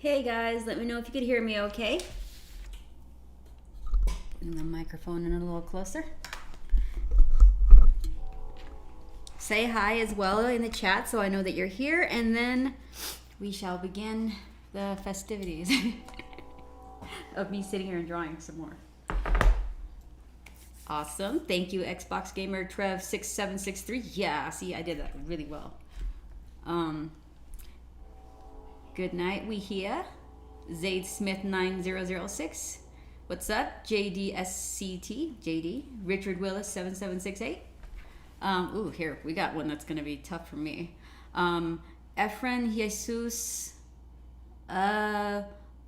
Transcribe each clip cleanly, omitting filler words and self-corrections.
Hey guys, let me know if you could hear me okay. Putting the microphone in a little closer. Say hi as well in the chat so I know that you're here, and then we shall begin the festivities of me sitting here and drawing some more. Awesome. Thank you, Xbox Gamer Trev 6763. Yeah, see, I did that really well. Good night, we here. Zaid Smith 9006. What's up? JDSCT, JD. Richard Willis 7768. Ooh, here, we got one that's going to be tough for me. Efren Jesus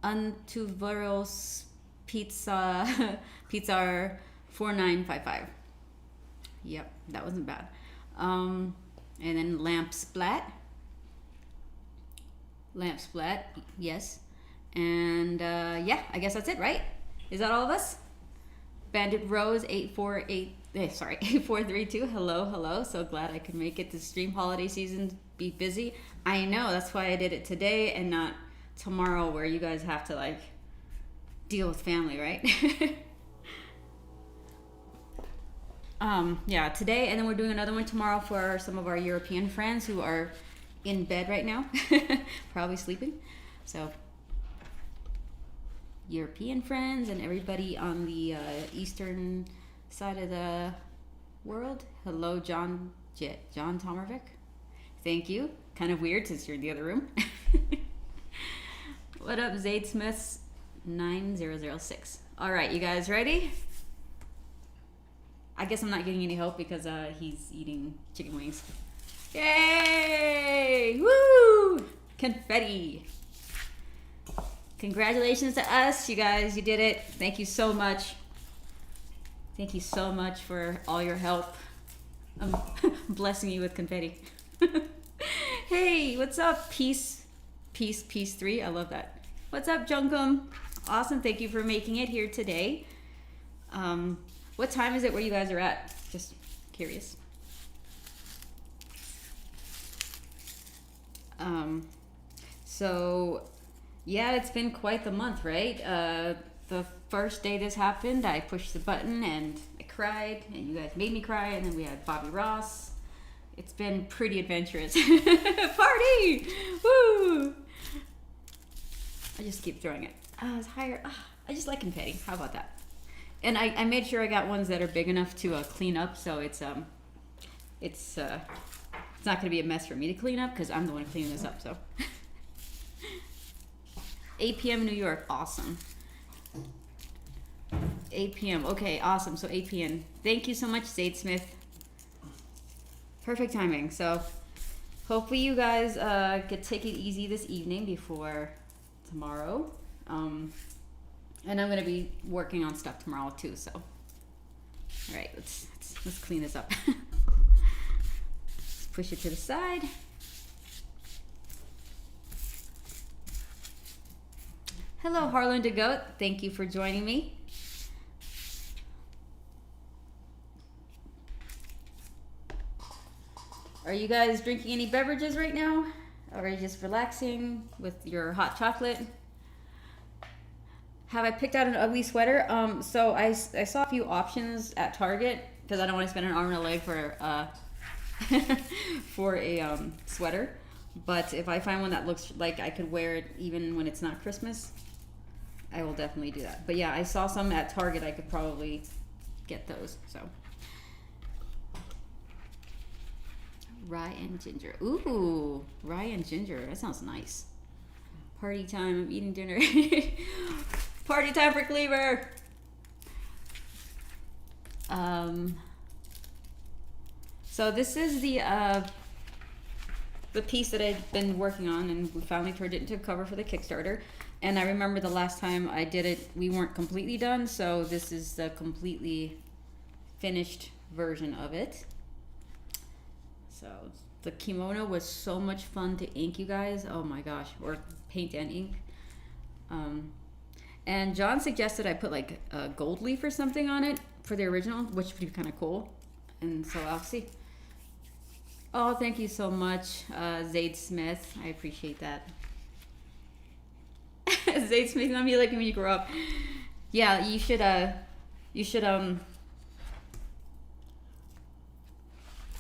Antuveros Pizza 4955. Yep, that wasn't bad. And then Lamp Splat, yes. And yeah, I guess that's it, right? Is that all of us? Bandit Rose 8432. Hello. So glad I could make it to stream. Holiday season, be busy. I know, that's why I did it today and not tomorrow, where you guys have to like deal with family, right? Yeah, today, and then we're doing another one tomorrow for some of our European friends who are in bed right now, probably sleeping. So European friends and everybody on the eastern side of the world. Hello, John Tomervik. Thank you. Kind of weird since you're in the other room. What up, Zaid Smiths 9006. All right, you guys ready? I guess I'm not getting any help because he's eating chicken wings. Yay! Woo! Confetti. Congratulations to us, you guys. You did it. Thank you so much. Thank you so much for all your help. I'm blessing you with confetti. Hey, what's up? Peace 3. I love that. What's up, Junkum? Awesome. Thank you for making it here today. What time is it where you guys are at? Just curious. So yeah, it's been quite the month, right? The first day this happened, I pushed the button and I cried, and you guys made me cry, and then we had Bobby Ross. It's been pretty adventurous. Party! Woo! I just keep throwing it. I was higher. I just like confetti. How about that? And I made sure I got ones that are big enough to clean up, so it's not going to be a mess for me to clean up because I'm the one cleaning this up. So 8 p.m. New York, awesome. 8 p.m. Okay, awesome. So 8 p.m. Thank you so much, Zaid Smith. Perfect timing. So hopefully you guys could take it easy this evening before tomorrow. And I'm gonna be working on stuff tomorrow too. So, all right, let's clean this up. Let's push it to the side. Hello, Harlan DeGoat. Thank you for joining me. Are you guys drinking any beverages right now? Or are you just relaxing with your hot chocolate? Have I picked out an ugly sweater? So I saw a few options at Target because I don't want to spend an arm and a leg for for a sweater. But if I find one that looks like I could wear it even when it's not Christmas, I will definitely do that. But yeah, I saw some at Target. I could probably get those. So rye and ginger. Ooh, rye and ginger. That sounds nice. Party time. I'm eating dinner. Party time for Cleaver. So this is the piece that I've been working on, and we finally turned it into a cover for the Kickstarter. And I remember the last time I did it, we weren't completely done, so this is the completely finished version of it. So the kimono was so much fun to ink, you guys. Oh my gosh, or paint and ink. And John suggested I put like a gold leaf or something on it for the original, which would be kind of cool. And so I'll see. Oh, thank you so much, Zaid Smith. I appreciate that. Zayd's making on me like when you grow up. Yeah, you should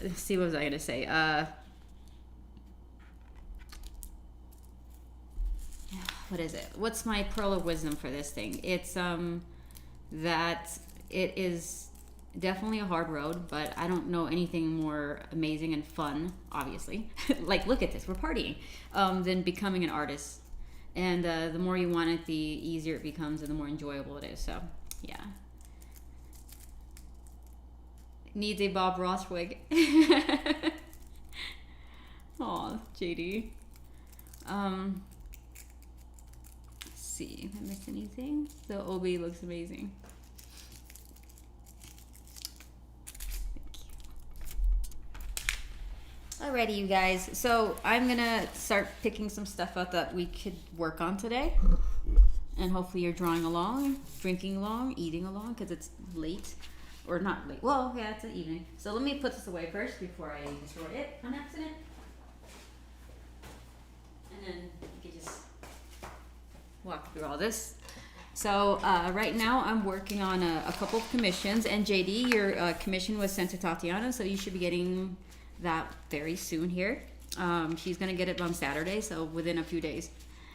let's see, what was I gonna say? What is it? What's my pearl of wisdom for this thing? It's that it is definitely a hard road, but I don't know anything more amazing and fun, obviously. Like, look at this, we're partying, than becoming an artist. And the more you want it, the easier it becomes and the more enjoyable it is. So, yeah. Needs a Bob Ross wig. Aw, JD. Let's see, have I missed anything? The OB looks amazing. Alrighty, you guys. So I'm gonna start picking some stuff out that we could work on today. And hopefully you're drawing along, drinking along, eating along, because it's late. Or not late. Well, yeah, it's an evening. So let me put this away first before I destroy it on accident. And then you can just walk through all this. So right now I'm working on a couple of commissions. And JD, your commission was sent to Tatiana, so you should be getting that very soon here. She's going to get it on Saturday, so within a few days.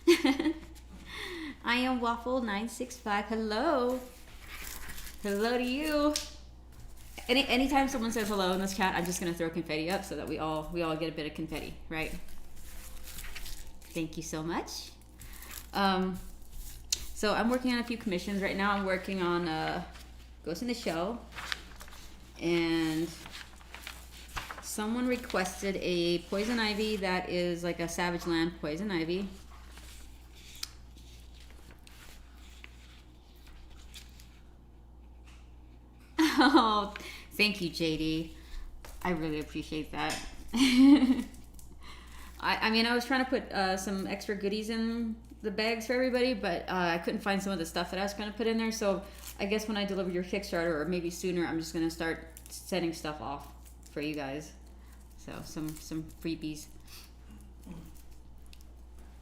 I am Waffle965. Hello. Hello to you. Anytime someone says hello in this chat, I'm just gonna throw confetti up so that we all get a bit of confetti, right? Thank you so much. So I'm working on a few commissions right now. I'm working on Ghost in the Shell, and someone requested a poison ivy that is like a Savage Land poison ivy. Oh, thank you, JD. I really appreciate that. I mean, I was trying to put some extra goodies in the bags for everybody, but I couldn't find some of the stuff that I was going to put in there. So I guess when I deliver your Kickstarter, or maybe sooner, I'm just going to start sending stuff off for you guys. So some freebies.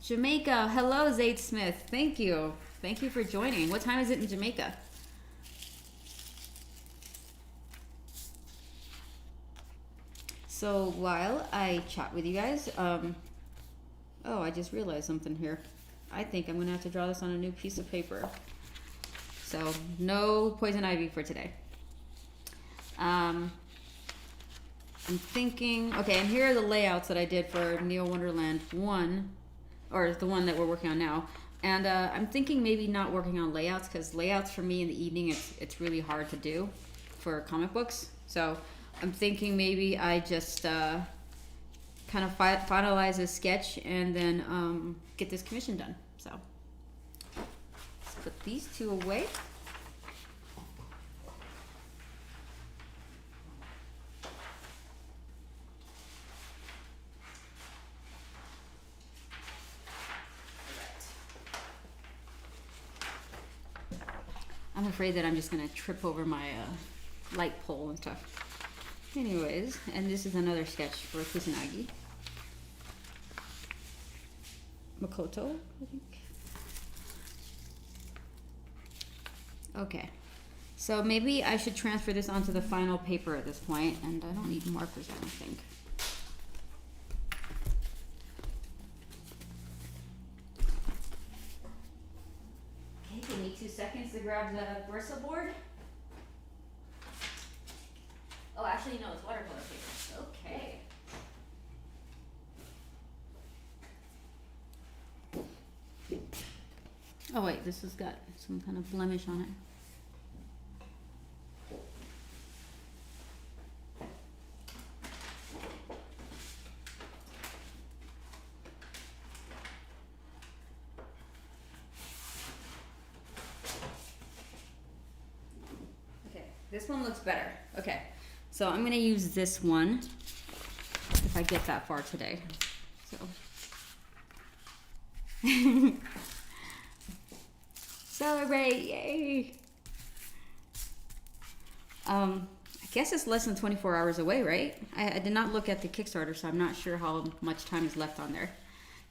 Jamaica. Hello, Zayd Smith. Thank you. Thank you for joining. What time is it in Jamaica? So while I chat with you guys, oh, I just realized something here. I think I'm gonna have to draw this on a new piece of paper. So no poison ivy for today. I'm thinking, okay, and here are the layouts that I did for Neo Wonderland 1, or the one that we're working on now. And I'm thinking maybe not working on layouts, because layouts for me in the evening, it's really hard to do for comic books. So I'm thinking maybe I just kind of finalize a sketch and then get this commission done. So let's put these two away. I'm afraid that I'm just gonna trip over my light pole and stuff. Anyways, and this is another sketch for Kusanagi. Makoto, I think. Okay, so maybe I should transfer this onto the final paper at this point, and I don't need markers, I don't think. Okay, give me 2 seconds to grab the bristle board. Oh, actually, no, it's watercolor paper. Okay. Oh, wait, this has got some kind of blemish on it. Okay, this one looks better. Okay. So I'm going to use this one if I get that far today. So celebrate, yay. I guess it's less than 24 hours away, right? I did not look at the Kickstarter, so I'm not sure how much time is left on there.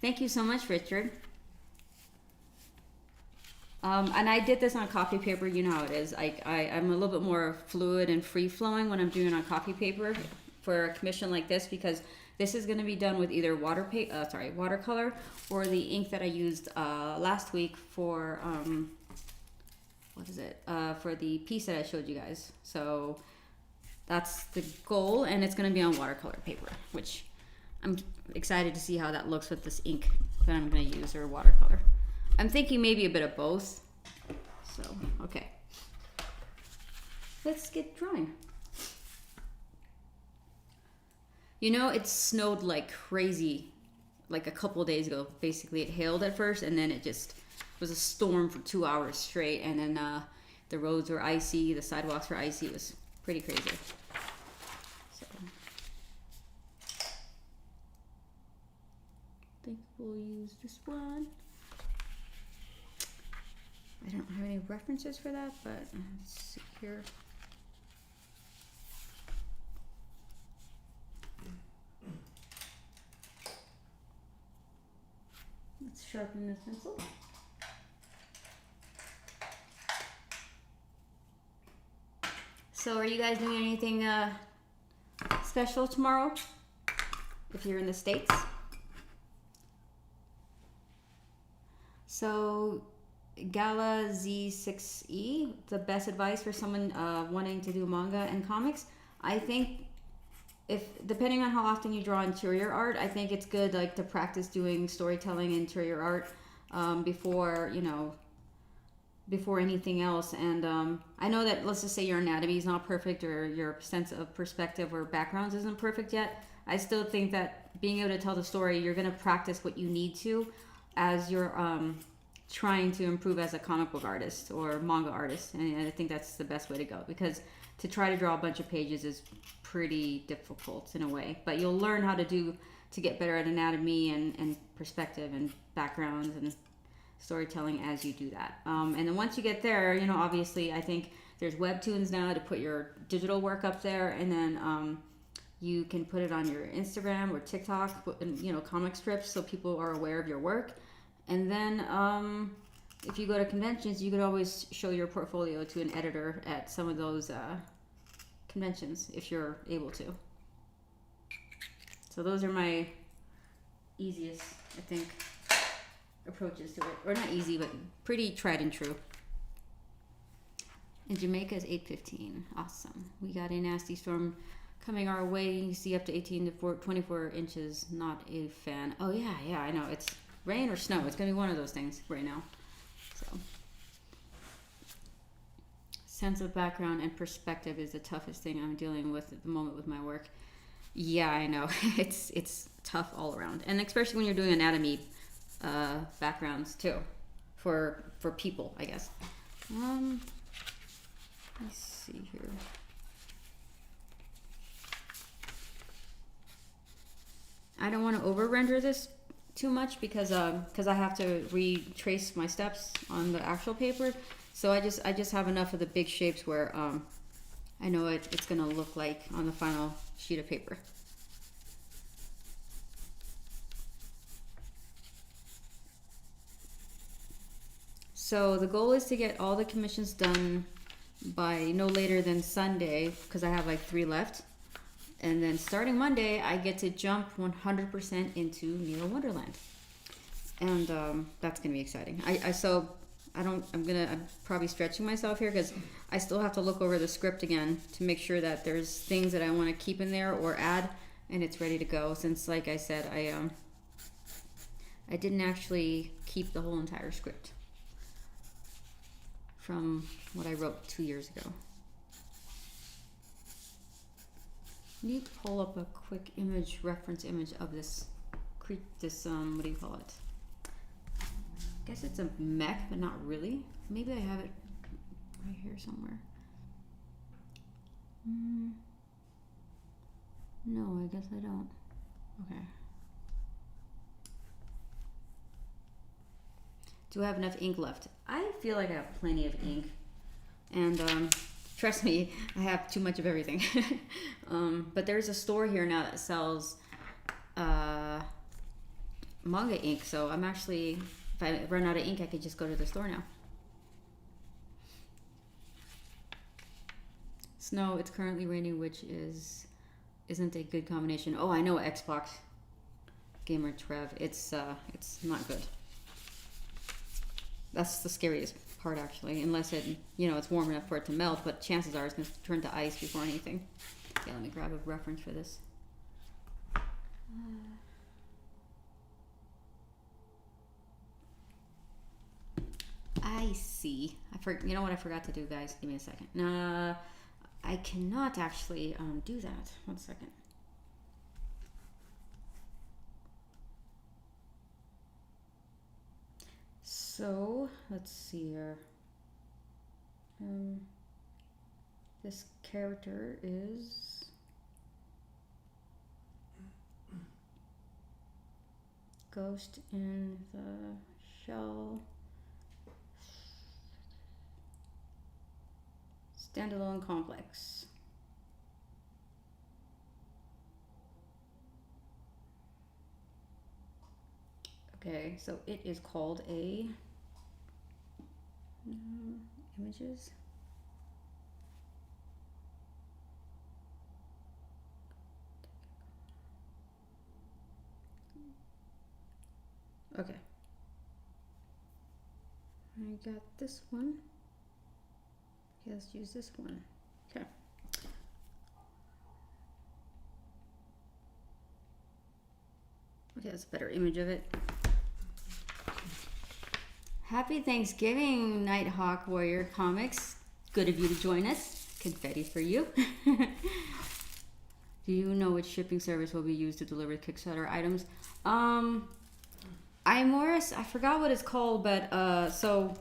Thank you so much, Richard. And I did this on copy paper. You know how it is. I'm a little bit more fluid and free flowing when I'm doing it on copy paper for a commission like this, because this is going to be done with either watercolor, or the ink that I used last week for for the piece that I showed you guys. So that's the goal, and it's going to be on watercolor paper, which I'm excited to see how that looks with this ink that I'm going to use, or watercolor. I'm thinking maybe a bit of both. So, okay. Let's get drawing. You know, it snowed like crazy like a couple of days ago. Basically, it hailed at first, and then it just was a storm for 2 hours straight, and then the roads were icy, the sidewalks were icy. It was pretty crazy. So, I think we'll use this one. I don't have any references for that, but let's see here. Let's sharpen this pencil. So are you guys doing anything special tomorrow if you're in the States? So Gala Z6E, the best advice for someone wanting to do manga and comics. I think depending on how often you draw interior art, I think it's good like to practice doing storytelling interior art before anything else. And I know that, let's just say your anatomy is not perfect, or your sense of perspective or backgrounds isn't perfect yet. I still think that being able to tell the story, you're going to practice what you need to as you're trying to improve as a comic book artist or manga artist. And I think that's the best way to go, because to try to draw a bunch of pages is pretty difficult in a way, but you'll learn how to get better at anatomy and perspective and backgrounds and storytelling as you do that. And then once you get there, obviously I think there's webtoons now to put your digital work up there, and then you can put it on your Instagram or TikTok, comic strips, so people are aware of your work. And then if you go to conventions, you could always show your portfolio to an editor at some of those conventions if you're able to. So those are my easiest, I think, approaches to it. Or not easy, but pretty tried and true. And Jamaica is 8:15. Awesome. We got a nasty storm coming our way. You see up to 18 to 24 inches. Not a fan. Oh yeah, I know. It's rain or snow. It's going to be one of those things right now. So, sense of background and perspective is the toughest thing I'm dealing with at the moment with my work. Yeah, I know. It's tough all around, and especially when you're doing anatomy backgrounds too, for people, I guess. Let's see here. I don't want to over render this too much because I have to retrace my steps on the actual paper. So I just have enough of the big shapes where I know it's gonna look like on the final sheet of paper. So the goal is to get all the commissions done by no later than Sunday, because I have like 3 left. And then starting Monday, I get to jump 100% into Neo Wonderland. And that's going to be exciting. I'm probably stretching myself here because I still have to look over the script again to make sure that there's things that I want to keep in there or add, and it's ready to go. Since, like I said, I didn't actually keep the whole entire script from what I wrote 2 years ago. Need to pull up a quick reference image of this what do you call it? I guess it's a mech, but not really. Maybe I have it right here somewhere. No, I guess I don't. Okay. Do I have enough ink left? I feel like I have plenty of ink. And trust me, I have too much of everything. But there's a store here now that sells manga ink. So I'm actually, if I run out of ink, I could just go to the store now. Snow, it's currently raining, which isn't a good combination. Oh, I know, Xbox gamer Trev. It's not good. That's the scariest part, actually. Unless it, it's warm enough for it to melt, but chances are it's going to turn to ice before anything. Yeah, let me grab a reference for this. I see. You know what I forgot to do, guys? Give me a second. I cannot actually do that. 1 second. So let's see here. This character is Ghost in the Shell. Standalone complex. Okay, so it is called a images. Okay. I got this one. Okay, let's use this one. Okay. Okay, that's a better image of it. Happy Thanksgiving, Nighthawk Warrior Comics. Good of you to join us. Confetti for you. Do you know which shipping service will be used to deliver Kickstarter items? I forgot what it's called, but so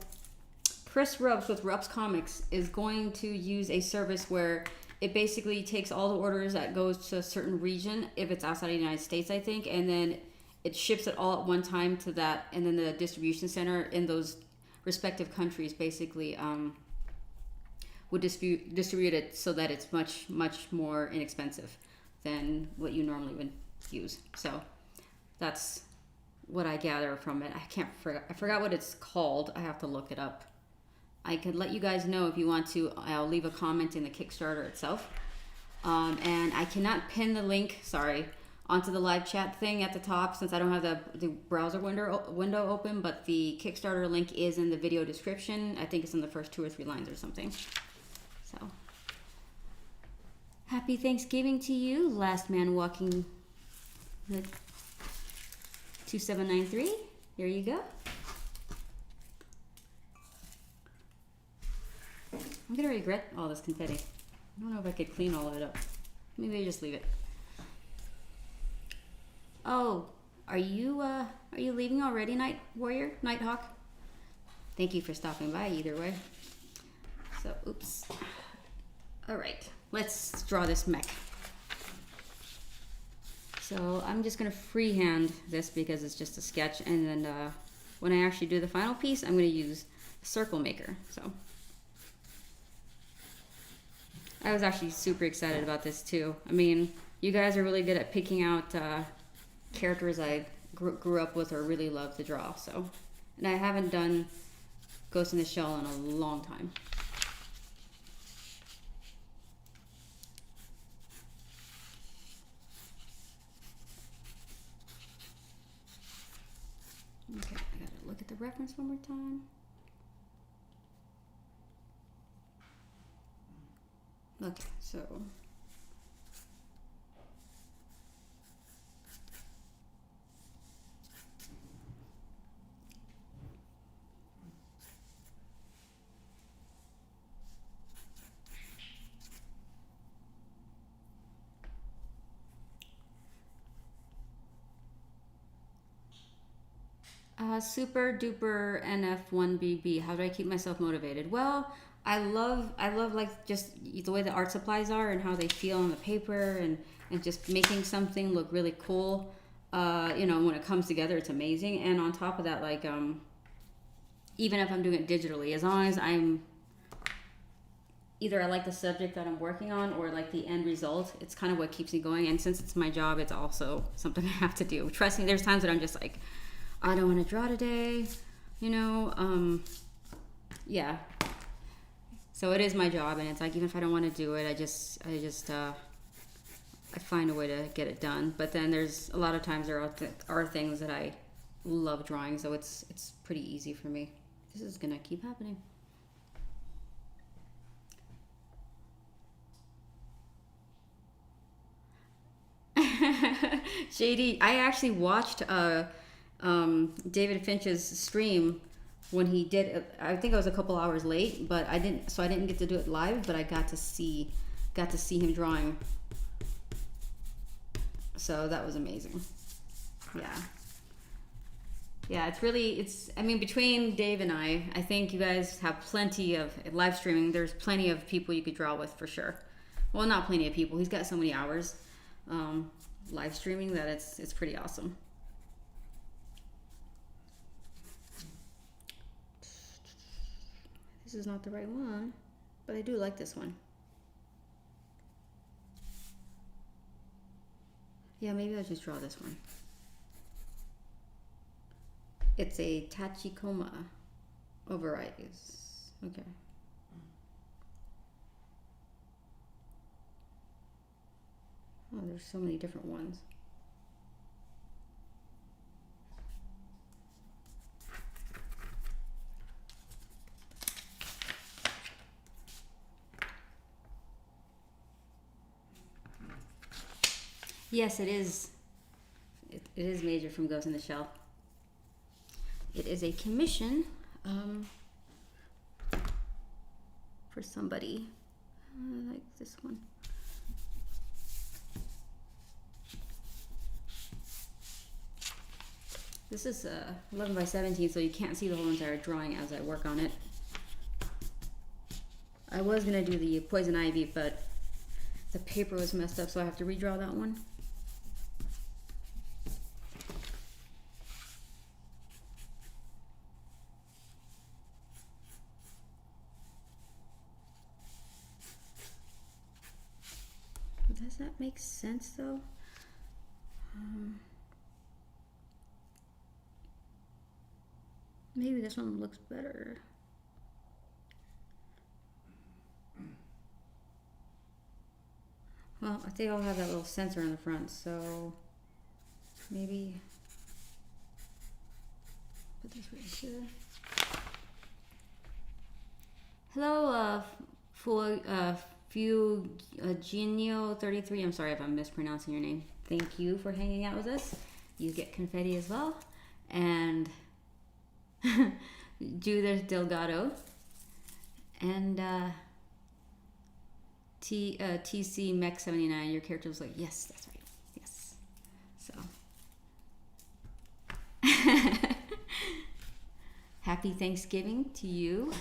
Chris Rups with Rups Comics is going to use a service where it basically takes all the orders that goes to a certain region, if it's outside of the United States, I think, and then it ships it all at one time to that, and then the distribution center in those respective countries basically would distribute it so that it's much more inexpensive than what you normally would use. So that's what I gather from it. I forgot what it's called. I have to look it up. I could let you guys know if you want to. I'll leave a comment in the Kickstarter itself. And I cannot pin the link, onto the live chat thing at the top since I don't have the browser window open, but the Kickstarter link is in the video description. I think it's in the first 2 or 3 lines or something. So, happy Thanksgiving to you, Last Man Walking 2793. Here you go. I'm gonna regret all this confetti. I don't know if I could clean all of it up. Maybe I just leave it. Oh, are you leaving already, Night Warrior, Nighthawk? Thank you for stopping by either way. So, oops. All right, let's draw this mech. So I'm just gonna freehand this because it's just a sketch, and then when I actually do the final piece, I'm gonna use a circle maker. So I was actually super excited about this too. I mean, you guys are really good at picking out characters I grew up with or really love to draw. So, and I haven't done Ghost in the Shell in a long time. Okay, I gotta look at the reference one more time. Okay, so super duper NF1BB. How do I keep myself motivated? Well, I love like just the way the art supplies are and how they feel on the paper, and just making something look really cool. When it comes together, it's amazing. And on top of that, like even if I'm doing it digitally, as long as I'm either I like the subject that I'm working on or like the end result, it's kind of what keeps me going. And since it's my job, it's also something I have to do. Trust me, there's times that I'm just like, I don't want to draw today, yeah. So it is my job, and it's like, even if I don't want to do it, I find a way to get it done. But then there's a lot of times there are things that I love drawing, so it's pretty easy for me. This is gonna keep happening. JD, I actually watched David Finch's stream when he did it. I think I was a couple hours late, but I didn't get to do it live, but I got to see him drawing. So that was amazing. Yeah, I mean, between Dave and I think you guys have plenty of live streaming. There's plenty of people you could draw with for sure. Well, not plenty of people. He's got so many hours live streaming that it's pretty awesome. This is not the right one, but I do like this one. Yeah, maybe I'll just draw this one. It's a Tachikoma varieties. Okay. Oh, there's so many different ones. Yes, it is. It is Major from Ghost in the Shell. It is a commission for somebody. I like this one. This is 11 by 17, so you can't see the whole entire drawing as I work on it. I was gonna do the poison ivy, but the paper was messed up, so I have to redraw that one. Does that make sense though? Maybe this one looks better. Well, I think I'll have that little sensor in the front, so maybe put this right here. Hello, Fugenio33. I'm sorry if I'm mispronouncing your name. Thank you for hanging out with us. You get confetti as well. And Judith Delgado. And TC Mech 79. Your character was like, yes, that's right. Yes. So happy Thanksgiving to you.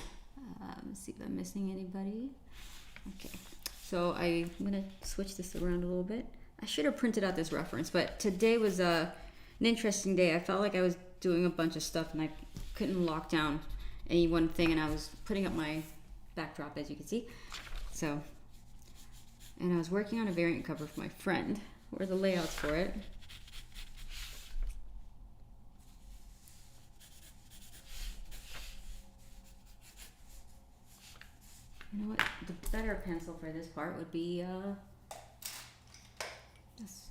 Let's see if I'm missing anybody. Okay, so I'm gonna switch this around a little bit. I should have printed out this reference, but today was an interesting day. I felt like I was doing a bunch of stuff and I couldn't lock down any one thing, and I was putting up my backdrop, as you can see. So, and I was working on a variant cover for my friend. What are the layouts for it? You know what? The better pencil for this part would be this.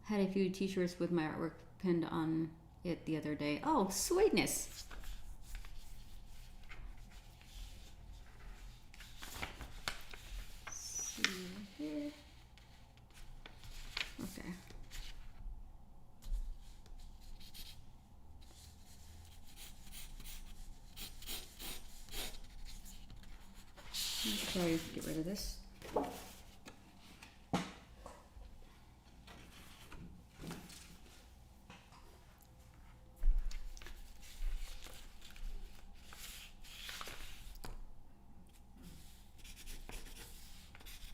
Had a few t-shirts with my artwork pinned on it the other day. Oh, sweetness. See here. Okay. Sorry, get rid of this.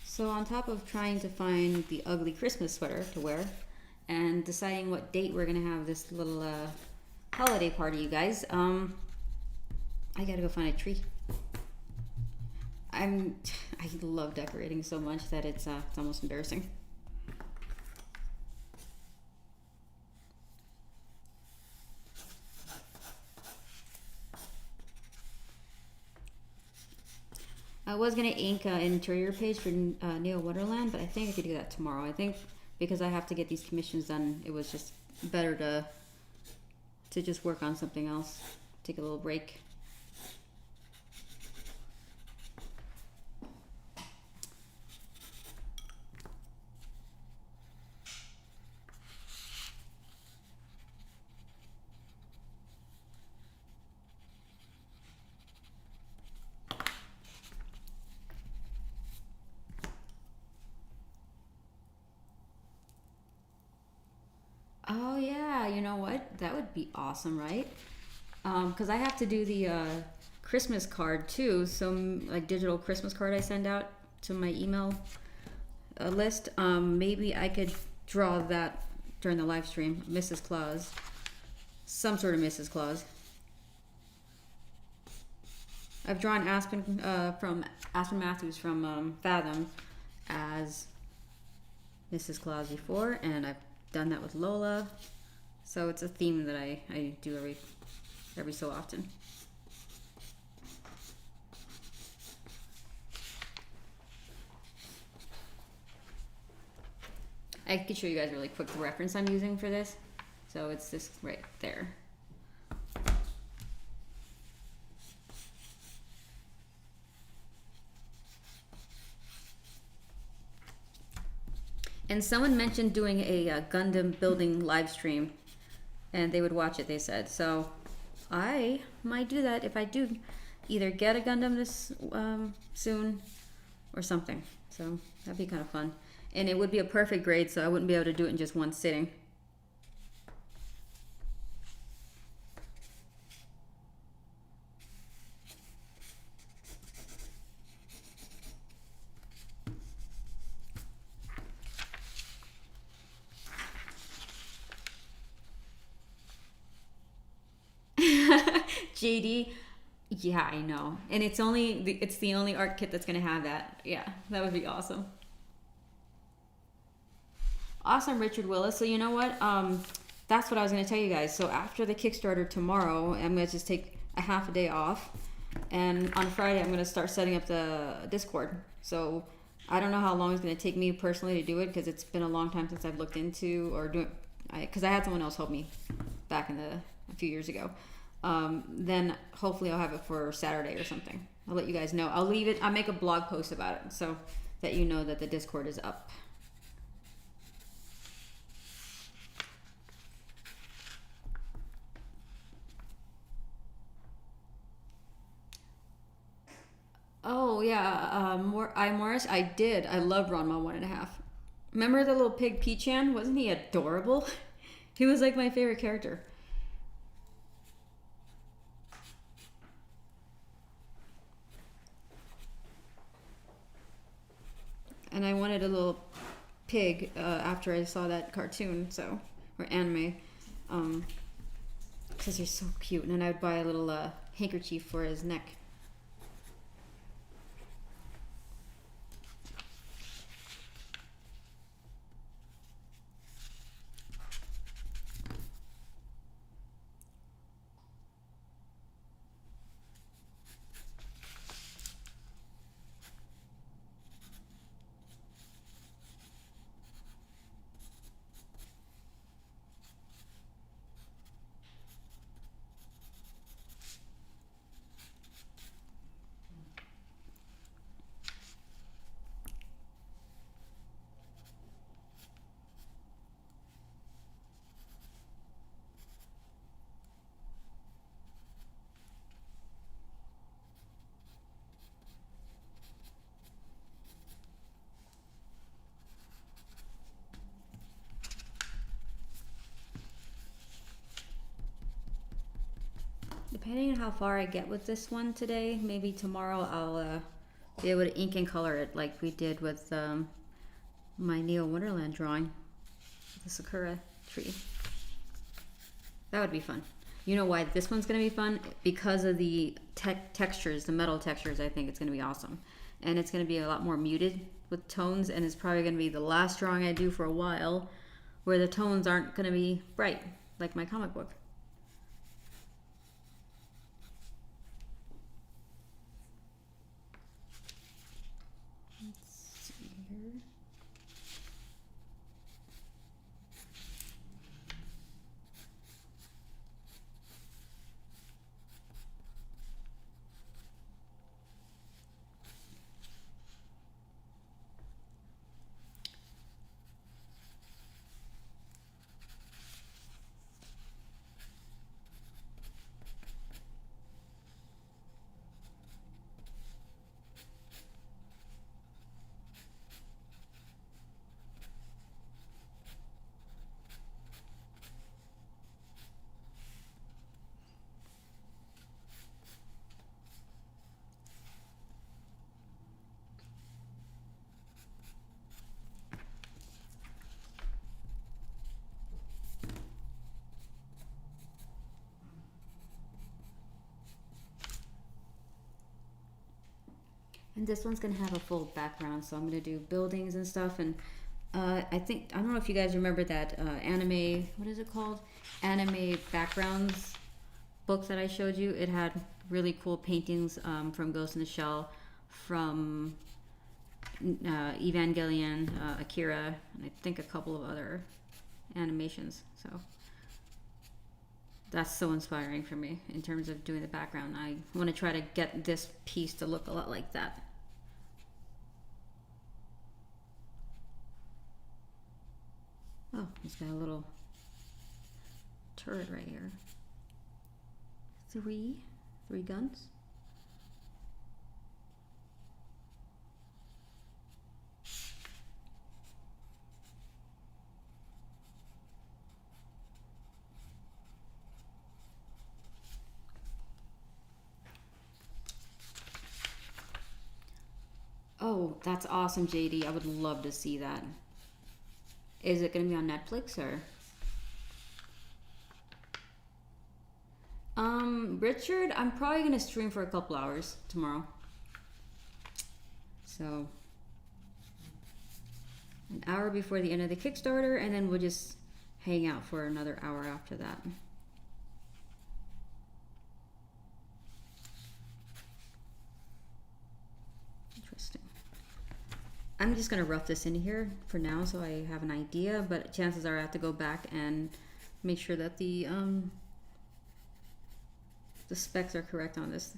So on top of trying to find the ugly Christmas sweater to wear and deciding what date we're gonna have this little holiday party, you guys, I gotta go find a tree. I love decorating so much that it's almost embarrassing. was gonna ink an interior page for Neo Wonderland, but I think I could do that tomorrow. I think because I have to get these commissions done, it was just better to just work on something else. Take a little break. Oh yeah, you know what? That would be awesome, right? Because I have to do the Christmas card too. Some like digital Christmas card I send out to my email list. Maybe I could draw that during the live stream. Mrs. Claus, some sort of Mrs. Claus. I've drawn Aspen from Aspen Matthews from Fathom as Mrs. Claus before, and I've done that with Lola, so it's a theme that I do every so often. I can show you guys really quick the reference I'm using for this. So it's this right there. And someone mentioned doing a Gundam building live stream, and they would watch it, they said. So I might do that if I do either get a Gundam this soon or something. So that'd be kind of fun. And it would be a perfect grade, so I wouldn't be able to do it in just one sitting. JD, yeah, I know, and it's the only art kit that's gonna have that. Yeah, that would be awesome. Awesome, Richard Willis. So you know what? That's what I was gonna tell you guys. So after the Kickstarter tomorrow, I'm gonna just take a half a day off, and on Friday I'm gonna start setting up the Discord. So I don't know how long it's gonna take me personally to do it because it's been a long time since I've looked into or doing. Because I had someone else help me back a few years ago. Then hopefully I'll have it for Saturday or something. I'll let you guys know. I'll make a blog post about it so that you know that the Discord is up. Oh yeah, Morris, I did. I loved Ranma 1.5. Remember the little pig Pichan? Wasn't he adorable? He was like my favorite character. And I wanted a little pig after I saw that cartoon, or anime, because he's so cute. And then I would buy a little handkerchief for his neck. Depending on how far I get with this one today, maybe tomorrow I'll be able to ink and color it like we did with my Neo Wonderland drawing, the Sakura tree. That would be fun. You know why this one's going to be fun? Because of the textures, the metal textures. I think it's going to be awesome. And it's going to be a lot more muted with tones, and it's probably going to be the last drawing I do for a while where the tones aren't going to be bright like my comic book. And this one's gonna have a full background, so I'm gonna do buildings and stuff. And I think, I don't know if you guys remember that anime, what is it called? Anime backgrounds book that I showed you. It had really cool paintings from Ghost in the Shell, from Evangelion, Akira, and I think a couple of other animations. So that's so inspiring for me in terms of doing the background. I want to try to get this piece to look a lot like that. Oh, he's got a little turret right here. Three guns. Oh, that's awesome, JD. I would love to see that. Is it going to be on Netflix or? Richard, I'm probably going to stream for a couple hours tomorrow. So, an hour before the end of the Kickstarter, and then we'll just hang out for another hour after that. Interesting. I'm just going to rough this in here for now so I have an idea, but chances are I have to go back and make sure that the specs are correct on this.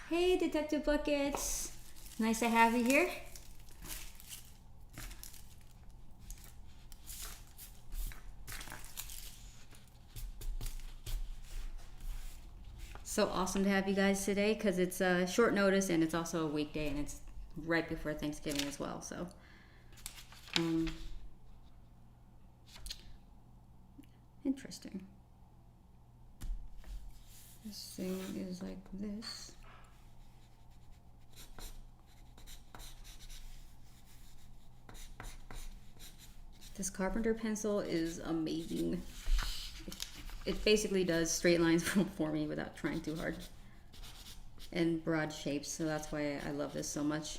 Hey, Detective Buckets. Nice to have you here. So awesome to have you guys today because it's short notice and it's also a weekday and it's right before Thanksgiving as well. So, interesting. This thing is like this. This carpenter pencil is amazing. It basically does straight lines for me without trying too hard. And broad shapes, so that's why I love this so much.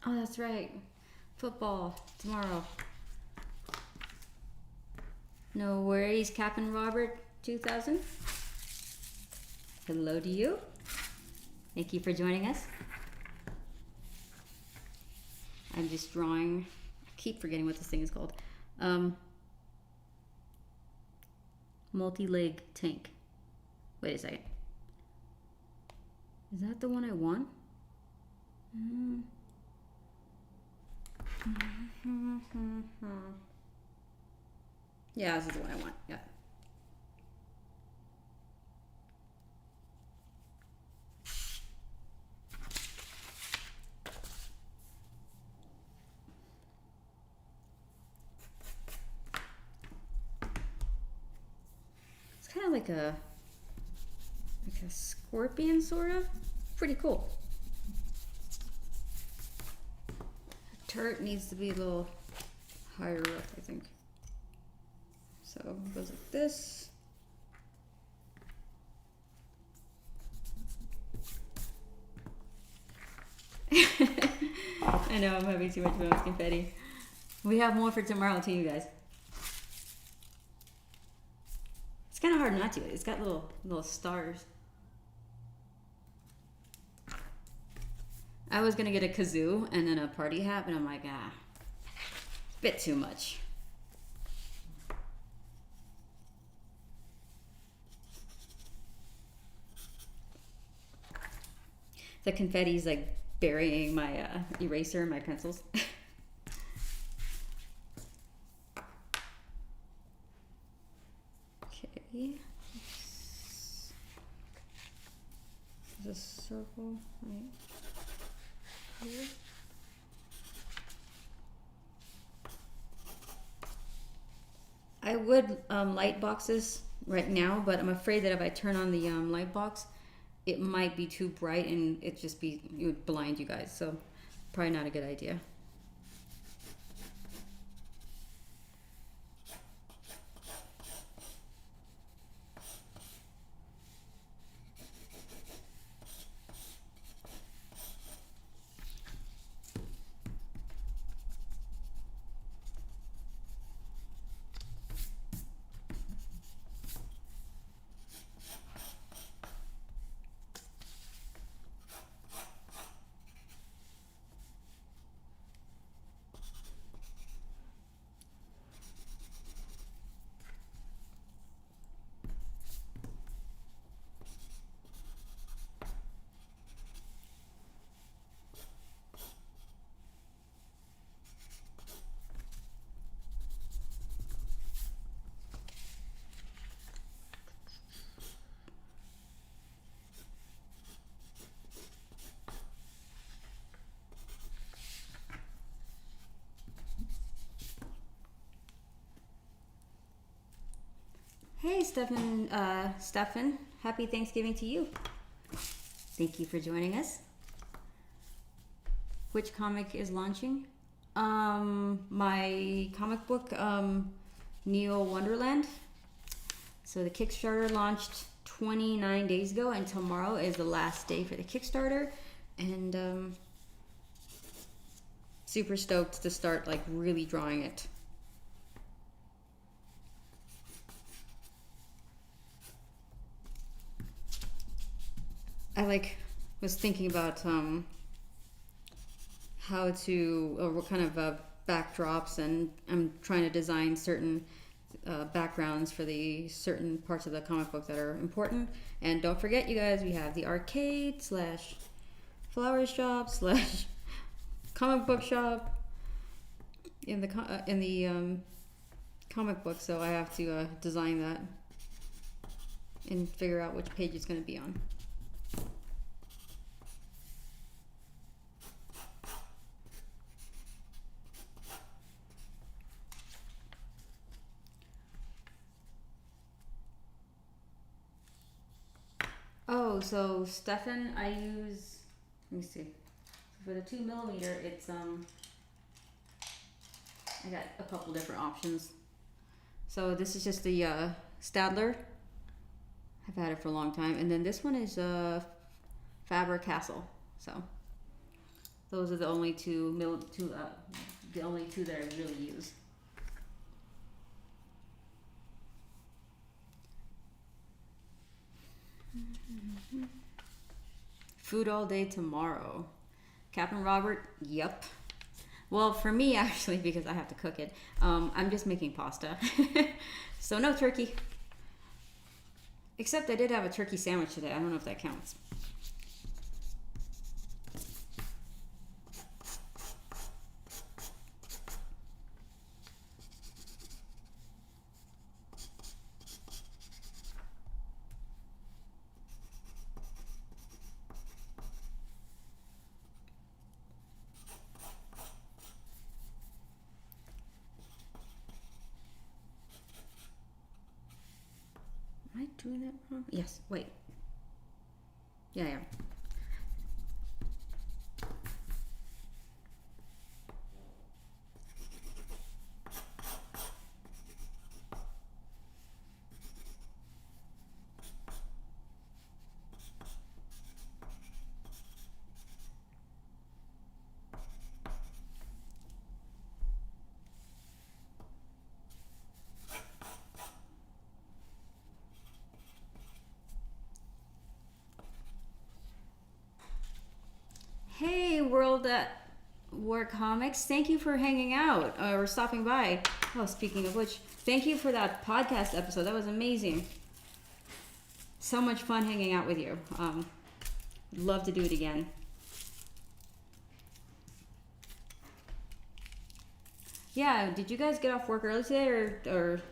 Oh, that's right. Football tomorrow. No worries, Captain Robert 2000. Hello to you. Thank you for joining us. I'm just drawing, I keep forgetting what this thing is called. Multi-leg tank. Wait a second. Is that the one I want? Yeah, this is the one I want. Yeah. It's kind of like a scorpion, sort of. Pretty cool. The turret needs to be a little higher up, I think. So it goes like this. I know I'm having too much fun with confetti. We have more for tomorrow too, you guys. It's kind of hard not to. It's got little stars. I was gonna get a kazoo and then a party hat, but I'm like, it's a bit too much. The confetti's like burying my eraser and my pencils. Okay. There's a circle right here. I would light boxes right now, but I'm afraid that if I turn on the light box, it might be too bright and it would blind you guys. So probably not a good idea. Hey, Stefan, happy Thanksgiving to you. Thank you for joining us. Which comic is launching? My comic book, Neo Wonderland. So the Kickstarter launched 29 days ago, and tomorrow is the last day for the Kickstarter. And super stoked to start like really drawing it. I was thinking about how to, or what kind of backdrops, and I'm trying to design certain backgrounds for the certain parts of the comic book that are important. And don't forget, you guys, we have the arcade / flower shop / comic book shop in the comic book. So I have to design that and figure out which page it's going to be on. Oh, so Stefan, I use, let me see. So for the 2mm, it's I got a couple different options. So this is just the Stadler. I've had it for a long time, and then this one is Faber-Castell. So those are the only two that I really use. Food all day tomorrow. Captain Robert, yep. Well, for me, actually, because I have to cook it, I'm just making pasta. So no turkey. Except I did have a turkey sandwich today. I don't know if that counts. Am I doing that wrong? Yes, wait. Yeah, I am. Hey, World at War Comics. Thank you for hanging out or stopping by. Oh, speaking of which, thank you for that podcast episode. That was amazing. So much fun hanging out with you. Love to do it again. Yeah, did you guys get off work early today or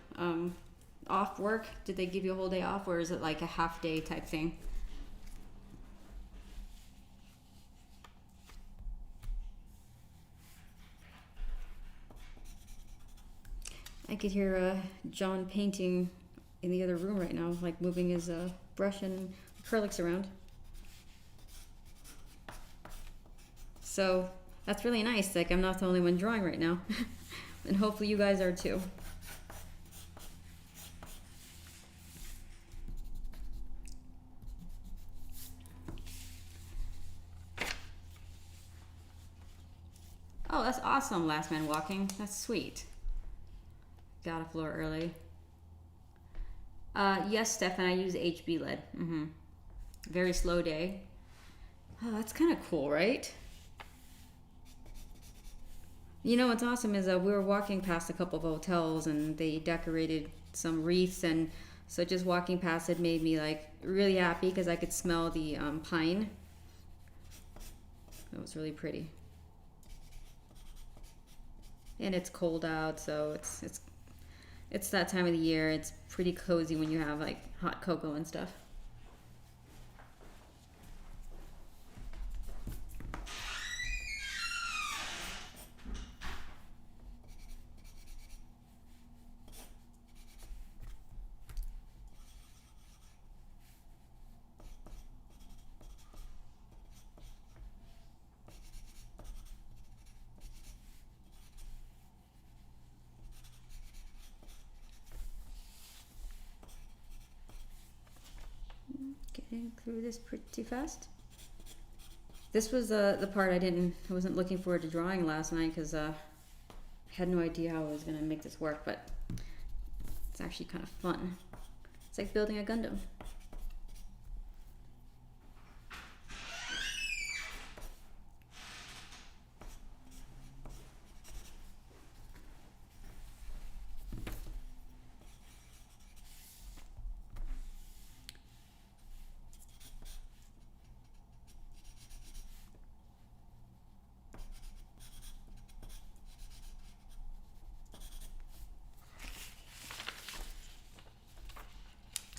off work? Did they give you a whole day off, or is it like a half day type thing? I could hear John painting in the other room right now, like moving his brush and acrylics around. So that's really nice. Like, I'm not the only one drawing right now. And hopefully you guys are too. Oh, that's awesome, Last Man Walking. That's sweet. Got a floor early. Yes, Stefan, I use HB lead. Very slow day. Oh, that's kind of cool, right? You know what's awesome is we were walking past a couple of hotels and they decorated some wreaths, and so just walking past it made me like really happy because I could smell the pine. It was really pretty. And it's cold out, so it's that time of the year. It's pretty cozy when you have like hot cocoa and stuff. Getting through this pretty fast. This was the part I wasn't looking forward to drawing last night because I had no idea how I was gonna make this work, but it's actually kind of fun. It's like building a Gundam.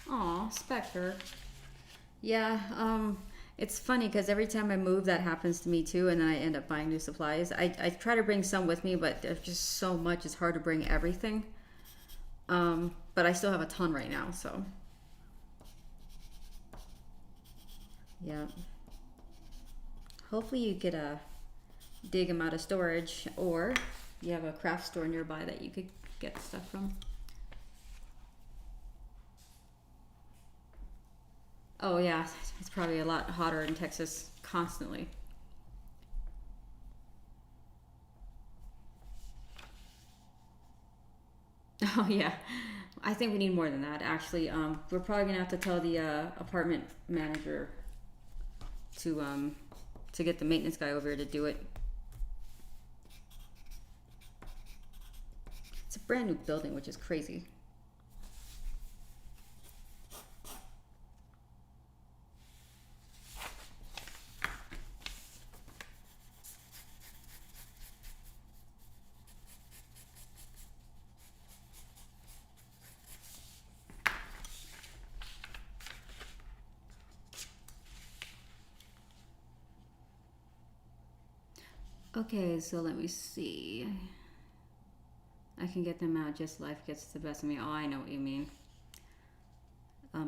Aw, Spectre. Yeah, it's funny because every time I move, that happens to me too, and then I end up buying new supplies. I try to bring some with me, but there's just so much, it's hard to bring everything. But I still have a ton right now, so. Yeah. Hopefully you get a dig them out of storage, or you have a craft store nearby that you could get stuff from. Oh yeah, it's probably a lot hotter in Texas constantly. Oh yeah, I think we need more than that, actually. We're probably gonna have to tell the apartment manager to get the maintenance guy over here to do it. It's a brand new building, which is crazy. Okay, so let me see. I can get them out just life gets the best of me. Oh, I know what you mean.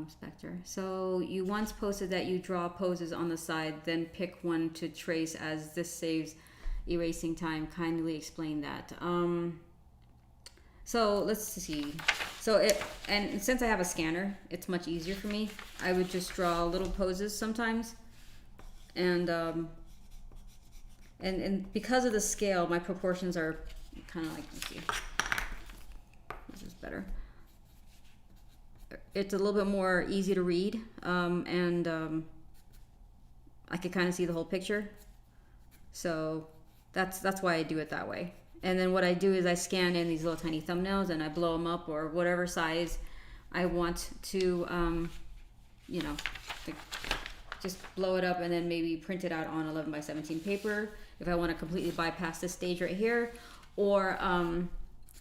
Spectre. So you once posted that you draw poses on the side, then pick one to trace as this saves erasing time. Kindly explain that. So let's see. So and since I have a scanner, it's much easier for me. I would just draw little poses sometimes, and because of the scale, my proportions are kind of like, let's see, this is better. It's a little bit more easy to read, and I can kind of see the whole picture. So that's why I do it that way. And then what I do is I scan in these little tiny thumbnails and I blow them up, or whatever size I want to, you know, just blow it up and then maybe print it out on 11x17 paper if I want to completely bypass this stage right here, or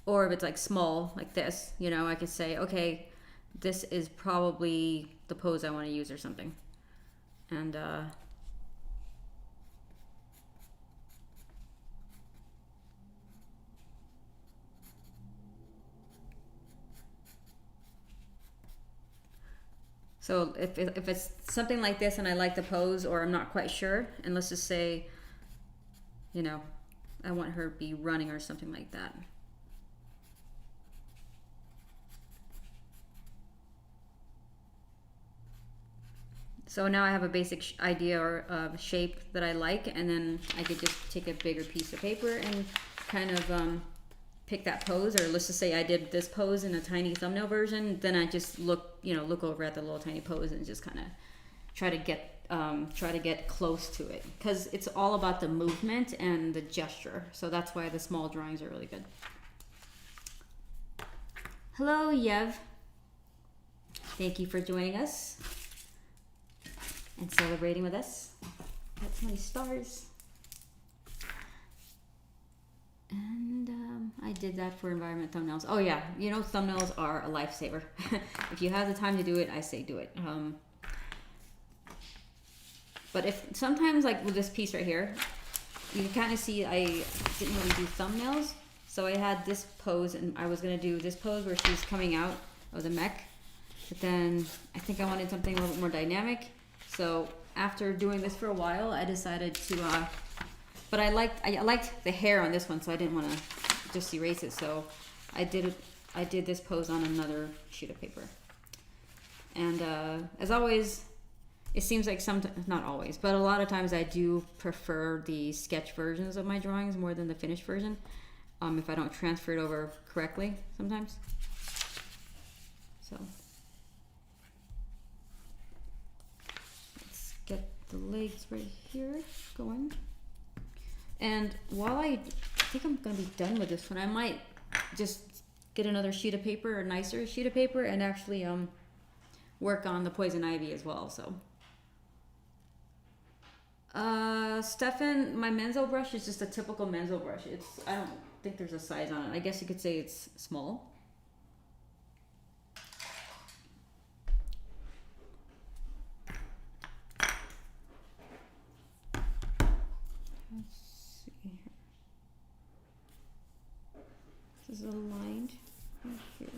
if it's like small like this, you know, I could say, okay, this is probably the pose I want to use or something. And so if it's something like this and I like the pose, or I'm not quite sure, and let's just say, you know, I want her to be running or something like that. So now I have a basic idea of shape that I like, and then I could just take a bigger piece of paper and kind of pick that pose. Or let's just say I did this pose in a tiny thumbnail version, then I just look over at the little tiny pose and just kind of try to get close to it, because it's all about the movement and the gesture. So that's why the small drawings are really good. Hello, Yev. Thank you for joining us and celebrating with us. Got so many stars. And I did that for environment thumbnails. Oh yeah, you know, thumbnails are a lifesaver. If you have the time to do it, I say do it. But if sometimes, like with this piece right here, you can kind of see I didn't really do thumbnails. So I had this pose, and I was gonna do this pose where she's coming out of the mech. But then I think I wanted something a little bit more dynamic. So after doing this for a while, I decided to, but I liked the hair on this one, so I didn't want to just erase it. So I did this pose on another sheet of paper. And as always, it seems like not always, but a lot of times I do prefer the sketch versions of my drawings more than the finished version, if I don't transfer it over correctly sometimes. So let's get the legs right here going. And while I think I'm gonna be done with this one, I might just get another sheet of paper, a nicer sheet of paper, and actually work on the poison ivy as well. So Stefan, my Menzo brush is just a typical Menzo brush. I don't think there's a size on it. I guess you could say it's small. Let's see here. This is aligned right here.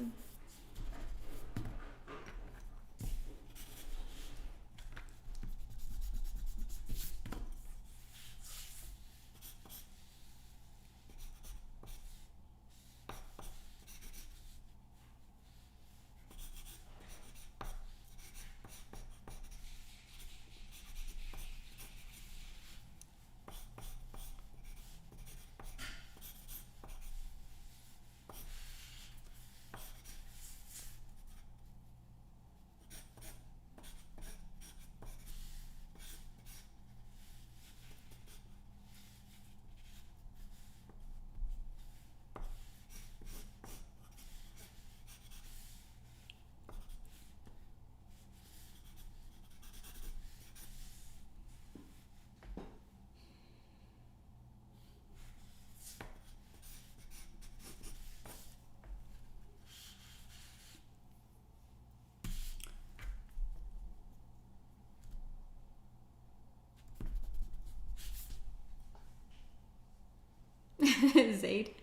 Zaid.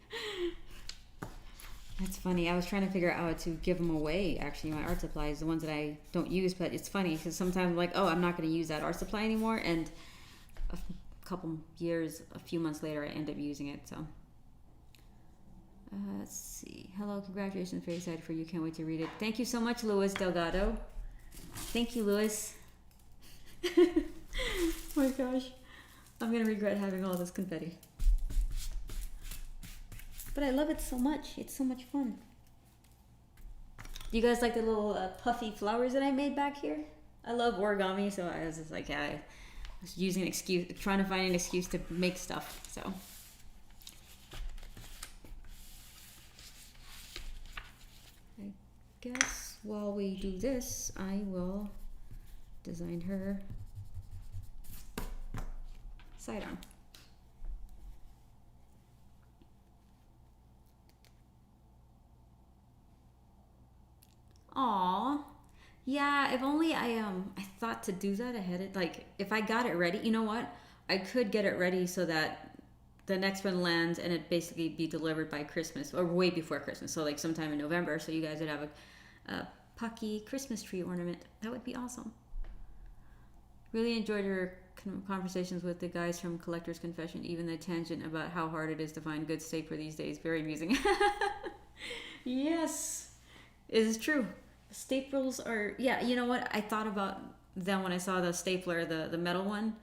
That's funny. I was trying to figure out how to give them away, actually, my art supplies, the ones that I don't use, but it's funny because sometimes I'm like, oh, I'm not going to use that art supply anymore, and a few months later, I end up using it, so. Let's see. Hello, congratulations. Very excited for you. Can't wait to read it. Thank you so much, Luis Delgado. Thank you, Luis. Oh my gosh. I'm going to regret having all this confetti. But I love it so much. It's so much fun. You guys like the little puffy flowers that I made back here? I love origami, so I was just like, yeah, I was using an excuse, trying to find an excuse to make stuff, so. I guess while we do this, I will design her sidearm. Aw, yeah. If only I thought to do that ahead of, like, if I got it ready. You know what? I could get it ready so that the next one lands and it basically be delivered by Christmas or way before Christmas. So like sometime in November, so you guys would have a pucky Christmas tree ornament. That would be awesome. Really enjoyed your conversations with the guys from Collector's Confession. Even the tangent about how hard it is to find good stapler these days. Very amusing. Yes, it is true. Staples are, yeah, you know what? I thought about them when I saw the stapler, the metal one,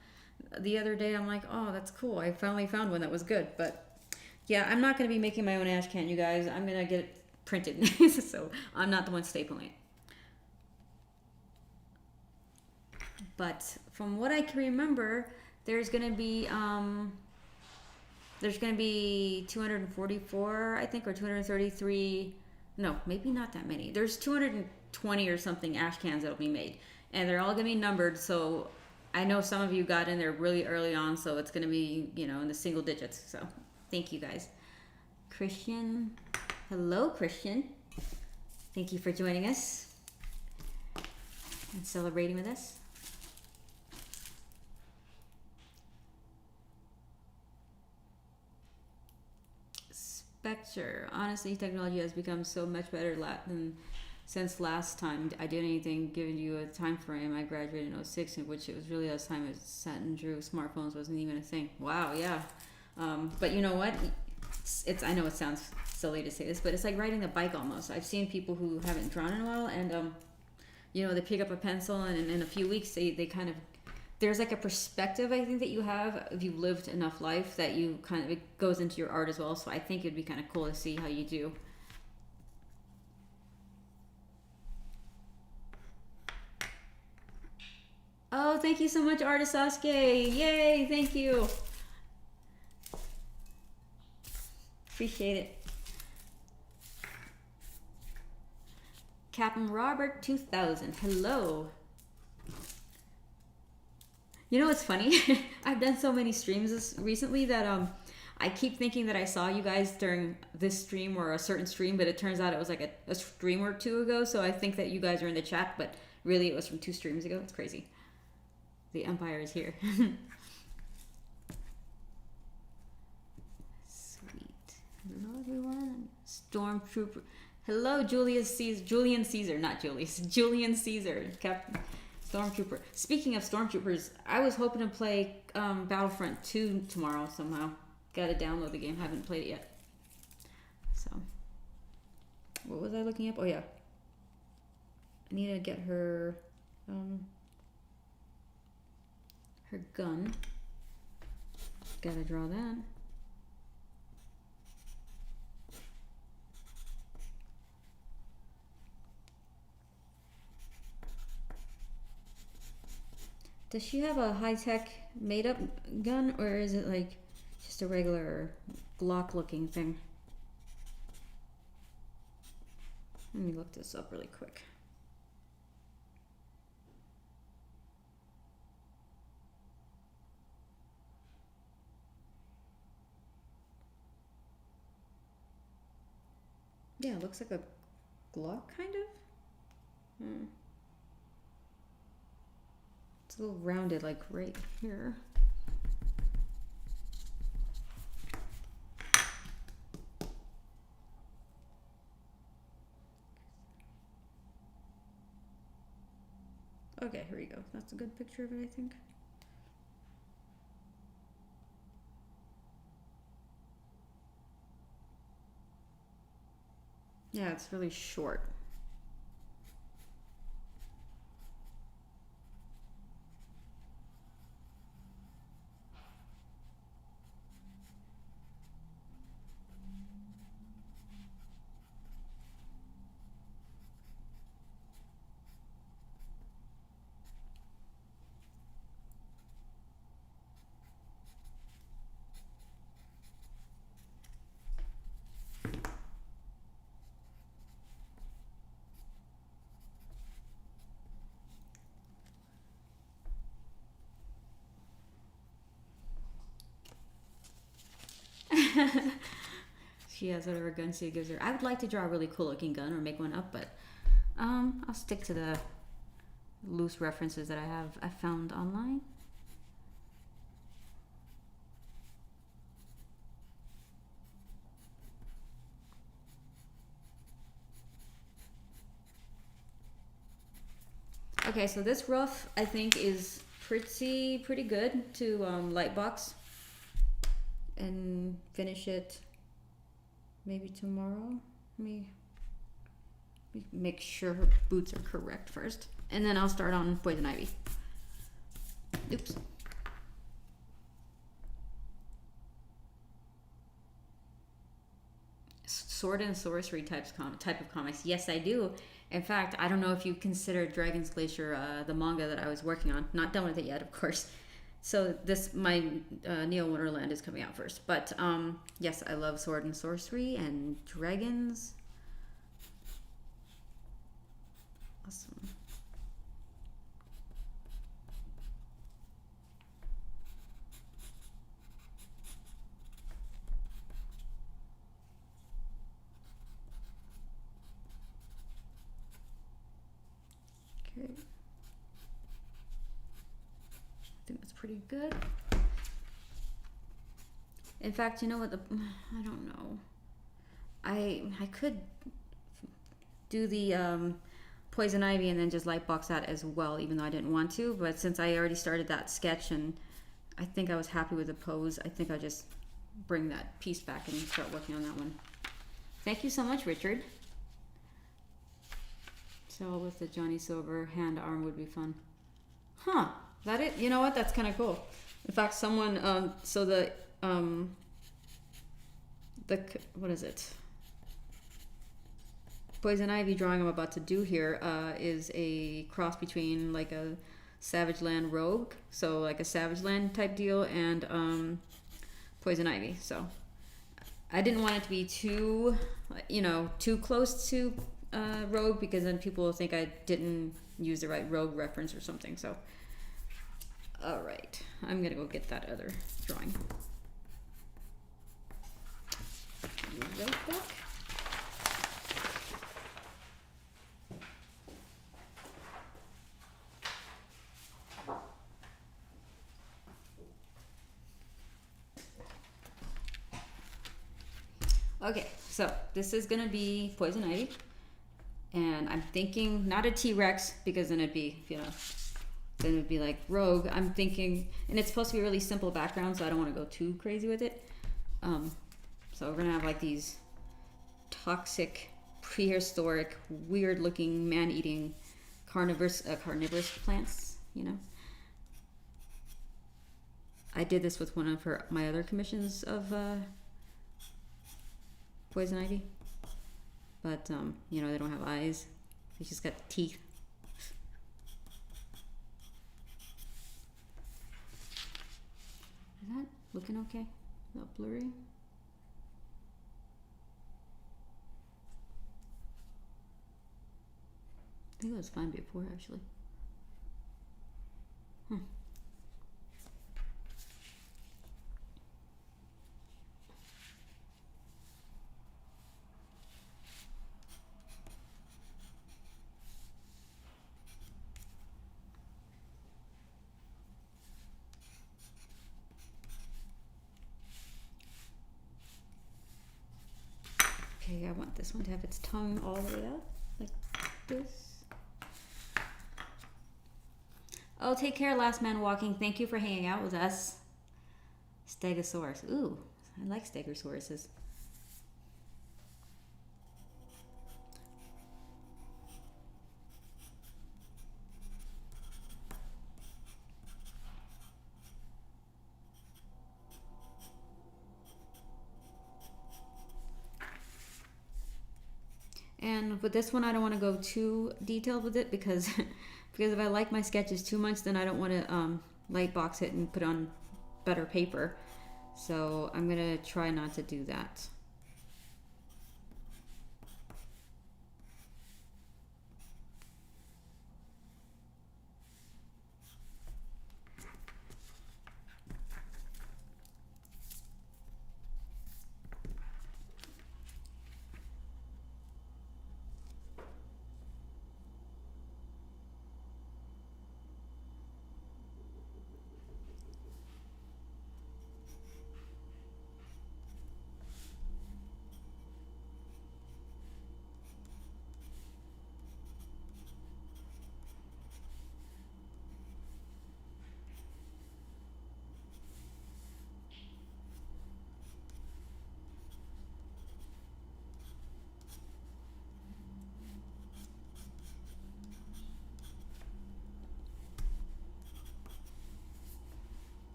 the other day. I'm like, oh, that's cool. I finally found one that was good. But yeah, I'm not going to be making my own ash can, you guys. I'm going to get it printed. So I'm not the one stapling it. But from what I can remember, there's going to be 244, I think, or 233. No, maybe not that many. There's 220 or something ash cans that'll be made, and they're all gonna be numbered. So I know some of you got in there really early on, so it's gonna be, you know, in the single digits. So thank you guys. Christian, hello Christian. Thank you for joining us and celebrating with us. Spectre. Honestly, technology has become so much better than since last time I did anything, giving you a time frame. I graduated in 06, in which it was really last time I sat and drew. Smartphones wasn't even a thing. Wow, yeah. But you know what? It's I know it sounds silly to say this, but it's like riding a bike almost. I've seen people who haven't drawn in a while, and you know, they pick up a pencil, and in a few weeks they kind of, there's like a perspective, I think, that you have if you've lived enough life that you kind of, it goes into your art as well. So I think it'd be kind of cool to see how you do. Oh, thank you so much, Artist Sasuke. Yay, thank you. Appreciate it. Captain Robert 2000. Hello. You know what's funny? I've done so many streams recently that I keep thinking that I saw you guys during this stream or a certain stream, but it turns out it was like a stream or two ago. So I think that you guys are in the chat, but really it was from 2 streams ago. It's crazy. The Empire is here. Sweet. Hello everyone. Stormtrooper. Hello, Julian Caesar, not Julius. Julian Caesar. Captain Stormtrooper. Speaking of Stormtroopers, I was hoping to play Battlefront 2 tomorrow somehow. Gotta download the game. Haven't played it yet. So, what was I looking up? Oh yeah, I need to get her her gun. Gotta draw that. Does she have a high-tech made-up gun, or is it like just a regular Glock-looking thing? Let me look this up really quick. Yeah, it looks like a Glock, kind of. It's a little rounded, like right here. Okay, here we go. That's a good picture of it, I think. Yeah, it's really short. She has whatever gun she gives her. I would like to draw a really cool looking gun or make one up, but I'll stick to the loose references that I found online. Okay, so this rough I think is pretty good to light box and finish it maybe tomorrow. Let me make sure her boots are correct first, and then I'll start on Poison Ivy. Oops. Sword and sorcery type of comics. Yes, I do. In fact, I don't know if you consider Dragon's Glacier the manga that I was working on. Not done with it yet, of course. So my Neo Wonderland is coming out first. But yes, I love sword and sorcery and dragons. Awesome. Okay. I think that's pretty good. In fact, you know what? I don't know. I could do the Poison Ivy and then just light box that as well, even though I didn't want to. But since I already started that sketch and I think I was happy with the pose, I think I'll just bring that piece back and start working on that one. Thank you so much, Richard. So with the Johnny Silver hand arm would be fun. Huh, that it? You know what? That's kind of cool. In fact, someone, so the what is it? Poison Ivy drawing I'm about to do here is a cross between like a Savage Land Rogue, so like a Savage Land type deal, and Poison Ivy. So I didn't want it to be too close to Rogue, because then people will think I didn't use the right Rogue reference or something. So, all right, I'm gonna go get that other drawing. Right back. Okay, so this is gonna be Poison Ivy, and I'm thinking not a T-Rex, because then it'd be, then it'd be like Rogue. I'm thinking, and it's supposed to be a really simple background, so I don't want to go too crazy with it. So we're gonna have like these toxic, prehistoric, weird-looking, man-eating, carnivorous plants. I did this with one of my other commissions of Poison Ivy, but they don't have eyes; they just got teeth. Is that looking okay? Is that blurry? I think it was fine before, actually. Okay, I want this one to have its tongue all the way out, like this. Oh, take care, Last Man Walking. Thank you for hanging out with us. Stegosaurus. Ooh, I like Stegosauruses. And with this one, I don't want to go too detailed with it because because if I like my sketches too much, then I don't want to light box it and put on better paper. So I'm gonna try not to do that.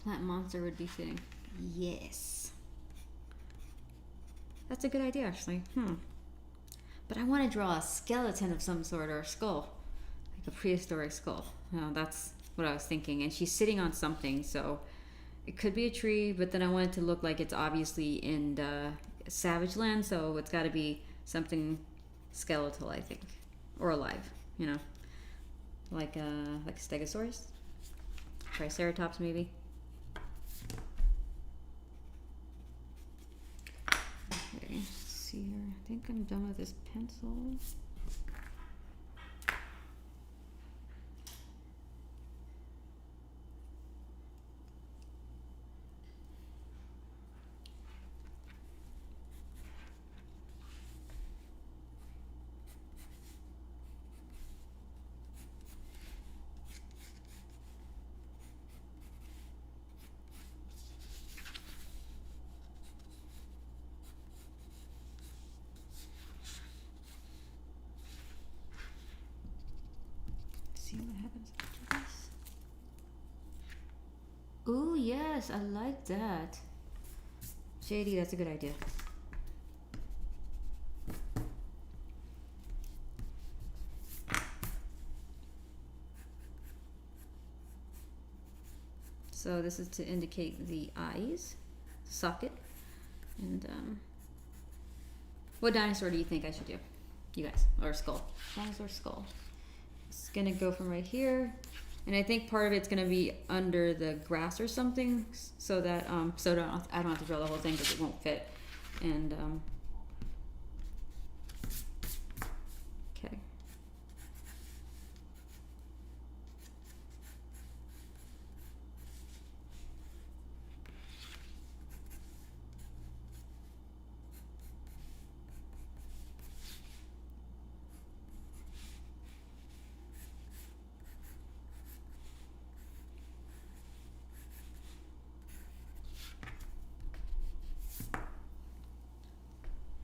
Plant monster would be fitting. Yes. That's a good idea, actually. But I want to draw a skeleton of some sort or a skull. Like a prehistoric skull. That's what I was thinking. And she's sitting on something, so it could be a tree, but then I want it to look like it's obviously in Savage Land, so it's got to be something skeletal, I think. Or alive, you know. Like a Stegosaurus. Triceratops, maybe. Okay, let's see here. I think I'm done with this pencil. See what happens after this. Ooh, yes, I like that. JD, that's a good idea. So this is to indicate the eyes, socket, and what dinosaur do you think I should do? You guys, or skull? Dinosaur skull. It's gonna go from right here, and I think part of it's gonna be under the grass or something, so that I don't have to draw the whole thing because it won't fit. And okay.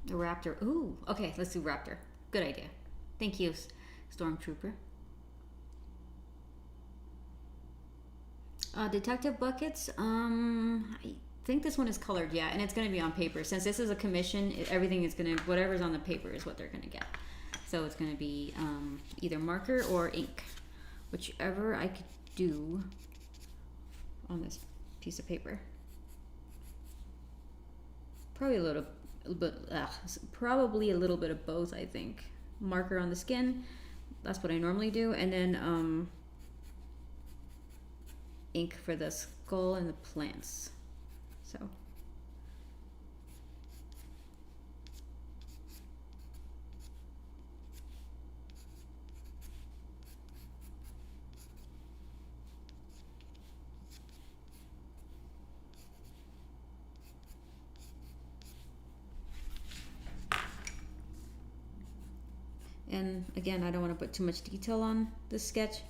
A raptor. Ooh, okay, let's do raptor. Good idea. Thank you, Stormtrooper. Detective buckets. I think this one is colored, yeah, and it's going to be on paper. Since this is a commission, everything is going to, whatever's on the paper is what they're going to get. So it's going to be either marker or ink, whichever I could do on this piece of paper. Probably a little bit of both, I think. Marker on the skin, that's what I normally do, and then ink for the skull and the plants. So and again, I don't want to put too much detail on this sketch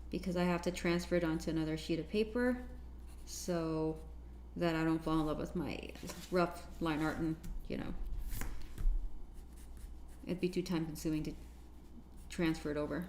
because I have to transfer it onto another sheet of paper so that I don't fall in love with my rough line art, and you know, it'd be too time consuming to transfer it over.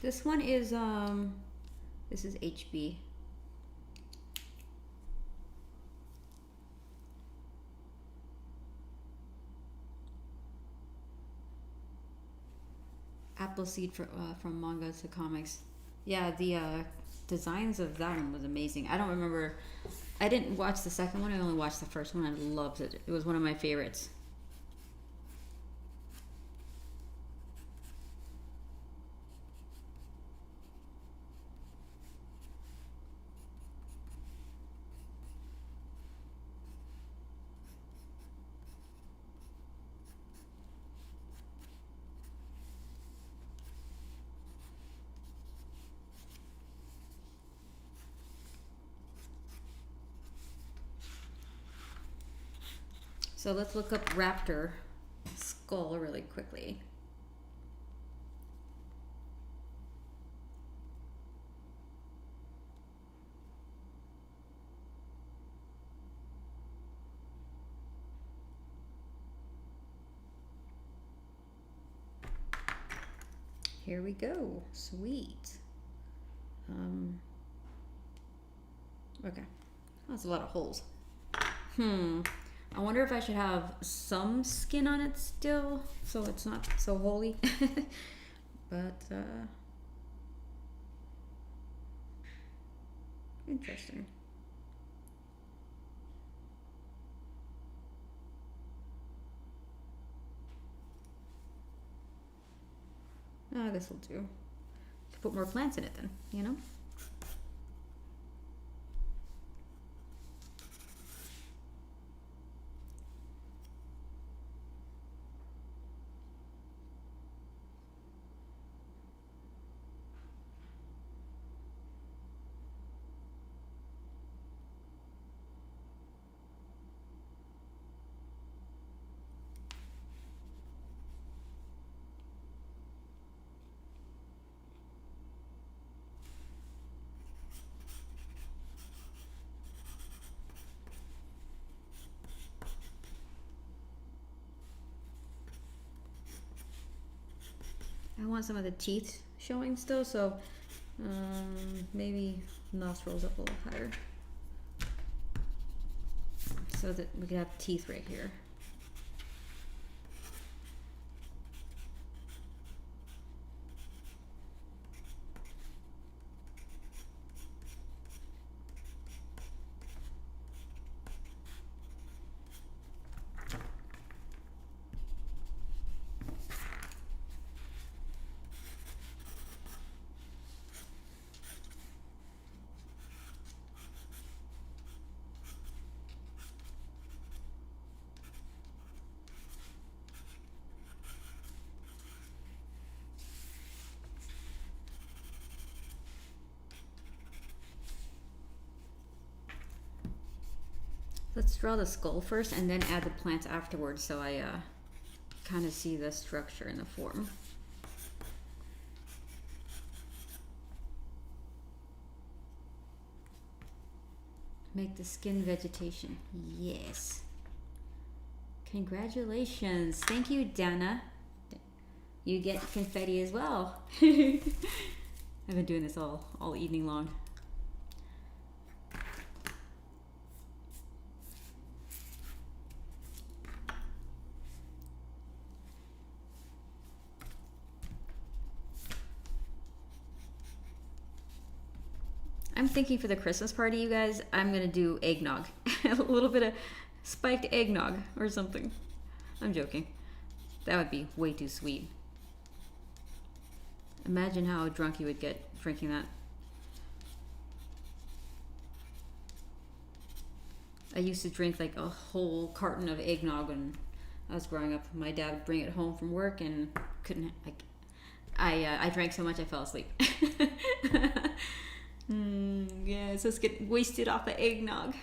This one is this is HB. Appleseed from manga to comics. Yeah, the designs of that one was amazing. I don't remember. I didn't watch the second one. I only watched the first one. I loved it. It was one of my favorites. So let's look up raptor skull really quickly. Here we go. Sweet. Okay. That's a lot of holes. I wonder if I should have some skin on it still, so it's not so holy. But, interesting. This will do. Put more plants in it then, you know? I want some of the teeth showing still, so maybe nostrils up a little higher so that we could have teeth right here. Let's draw the skull first and then add the plants afterwards, so I kind of see the structure and the form. Make the skin vegetation. Yes. Congratulations. Thank you, Dana. You get confetti as well. I've been doing this all evening long. I'm thinking for the Christmas party, you guys, I'm gonna do eggnog. A little bit of spiked eggnog or something. I'm joking. That would be way too sweet. Imagine how drunk you would get drinking that. I used to drink like a whole carton of eggnog when I was growing up. My dad would bring it home from work and couldn't. I drank so much I fell asleep. Yeah, so let's get wasted off of eggnog.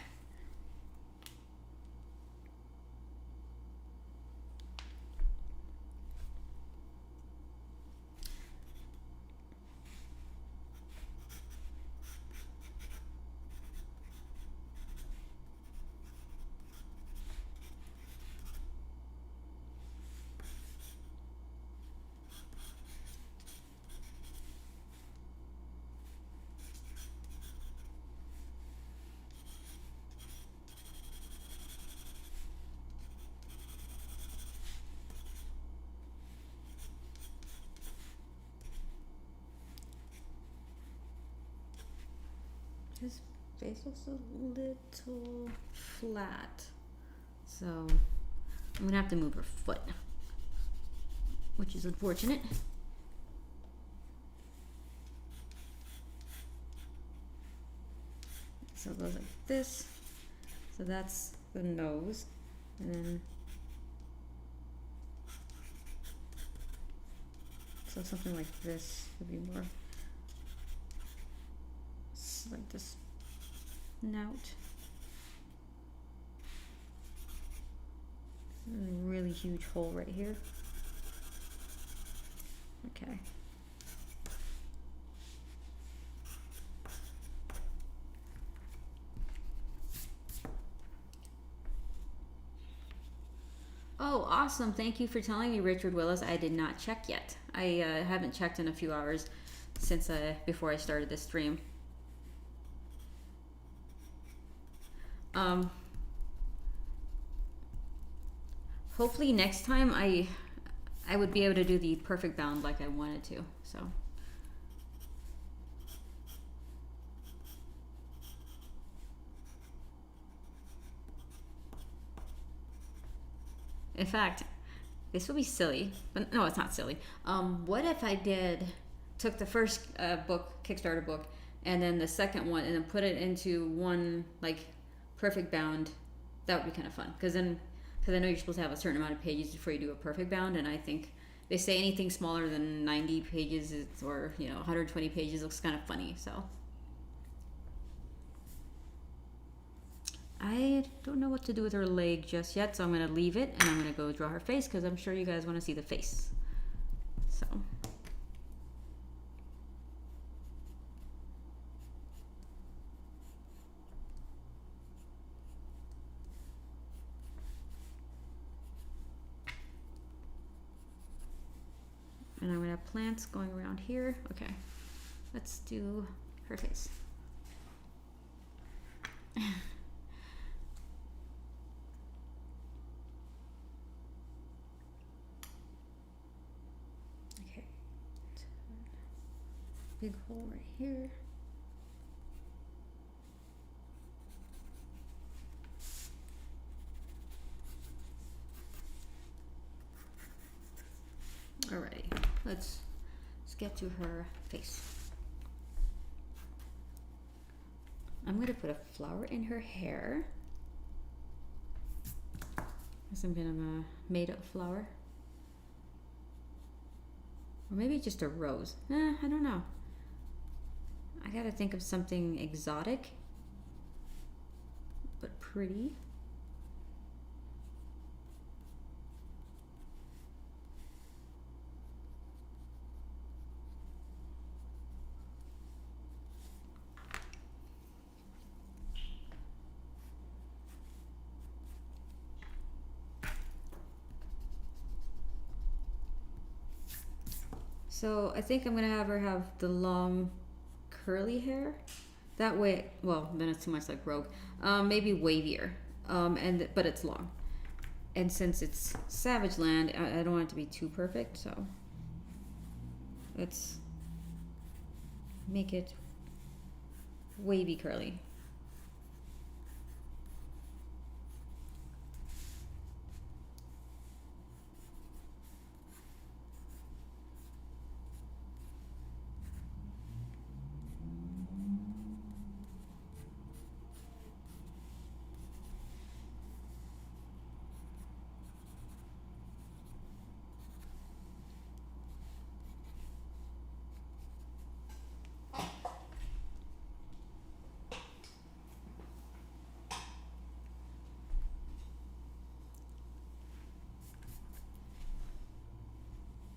His face looks a little flat, so I'm gonna have to move her foot, which is unfortunate. So it goes like this. So that's the nose, and then so something like this would be more like this snout. A really huge hole right here. Okay. Oh, awesome. Thank you for telling me, Richard Willis. I did not check yet. I haven't checked in a few hours since before I started this stream. Hopefully next time I would be able to do the perfect bound like I wanted to. So in fact, this would be silly, but no, it's not silly. What if I took the first book, Kickstarter book, and then the second one, and then put it into one like perfect bound? That would be kind of fun, because I know you're supposed to have a certain amount of pages before you do a perfect bound, and I think they say anything smaller than 90 pages or 120 pages looks kind of funny. So I don't know what to do with her leg just yet, so I'm gonna leave it and I'm gonna go draw her face because I'm sure you guys want to see the face. So And I'm gonna have plants going around here. Okay, let's do her face. Okay, big hole right here. Alrighty, let's get to her face. I'm gonna put a flower in her hair. Some kind of a made-up flower. Or maybe just a rose. I don't know. I gotta think of something exotic, but pretty. So I think I'm gonna have her have the long curly hair. That way, well, then it's too much like Rogue. Maybe wavier, but it's long. And since it's Savage Land, I don't want it to be too perfect, so let's make it wavy curly.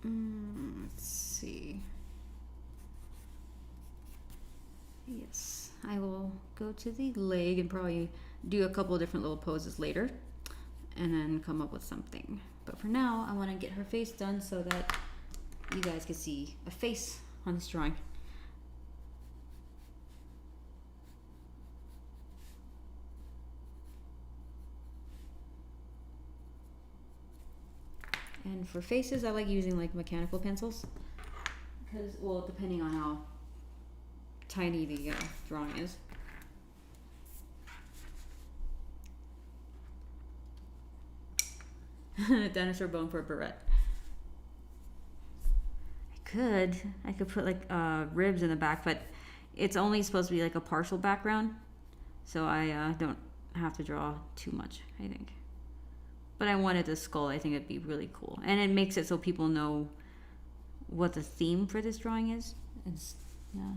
Let's see. Yes, I will go to the leg and probably do a couple of different little poses later and then come up with something. But for now, I want to get her face done so that you guys can see a face on this drawing. And for faces, I like using like mechanical pencils because, well, depending on how tiny the drawing is. Dinosaur bone for a barrette. I could put like ribs in the back, but it's only supposed to be like a partial background, so I don't have to draw too much, I think. But I wanted the skull. I think it'd be really cool. And it makes it so people know what the theme for this drawing is. It's, yeah.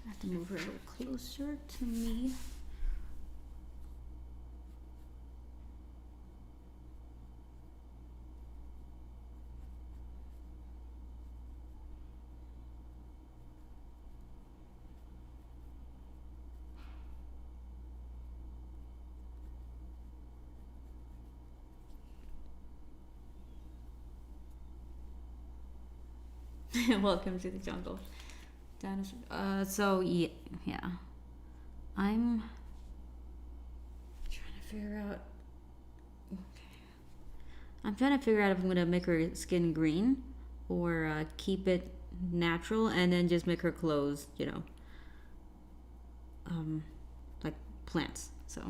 I have to move her a little closer to me. Welcome to the jungle. Dinosaur. So yeah, I'm trying to figure out. Okay. I'm trying to figure out if I'm gonna make her skin green or keep it natural and then just make her clothes, like plants. So.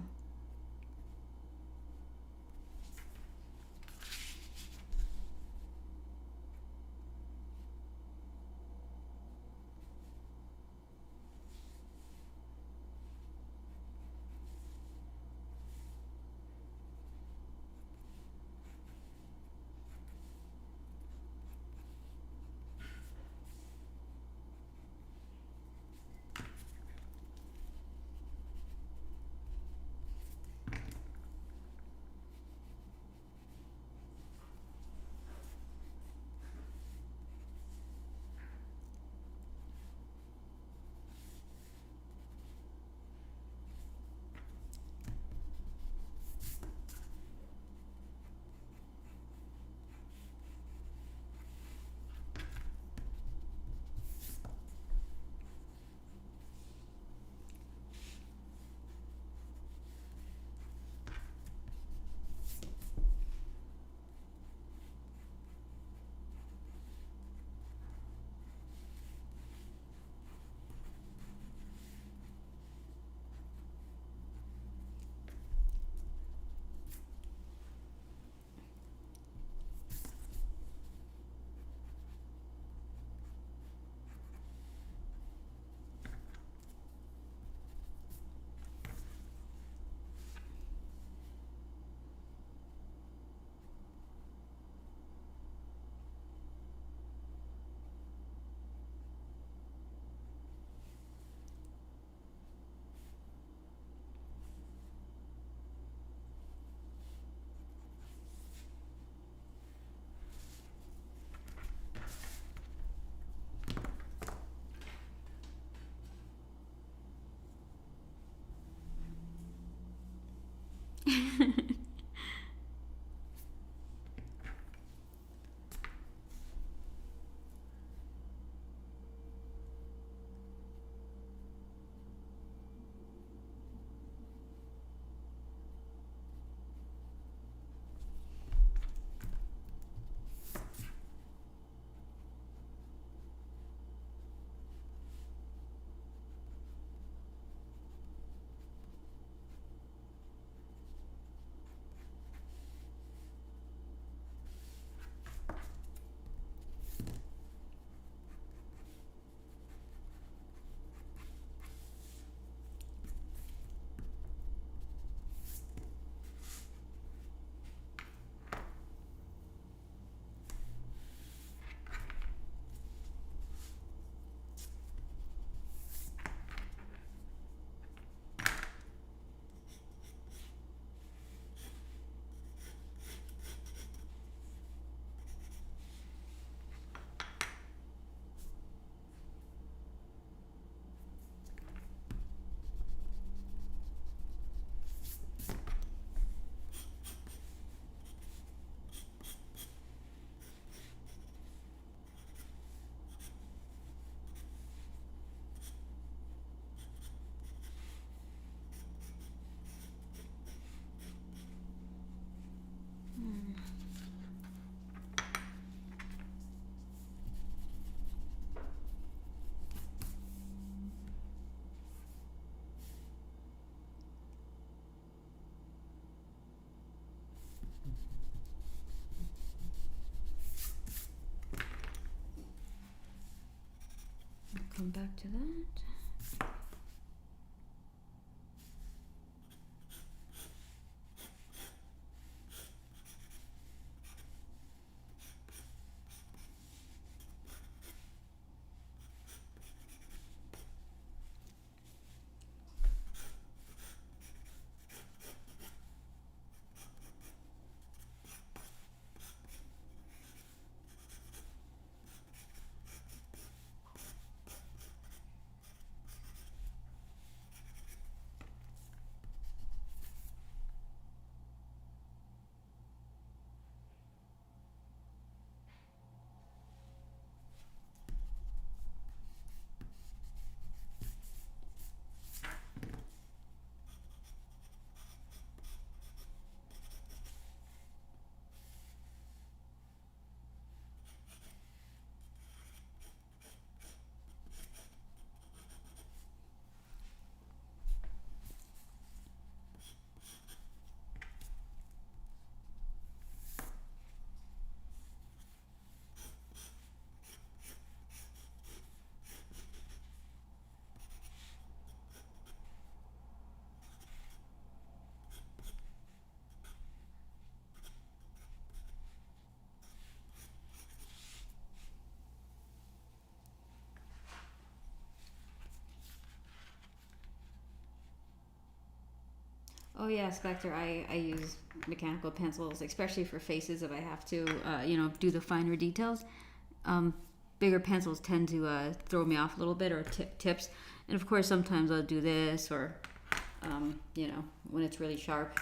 come back to that. Oh yeah, Spectre. I use mechanical pencils, especially for faces if I have to, do the finer details. Bigger pencils tend to throw me off a little bit, or tips. And of course, sometimes I'll do this, or, when it's really sharp.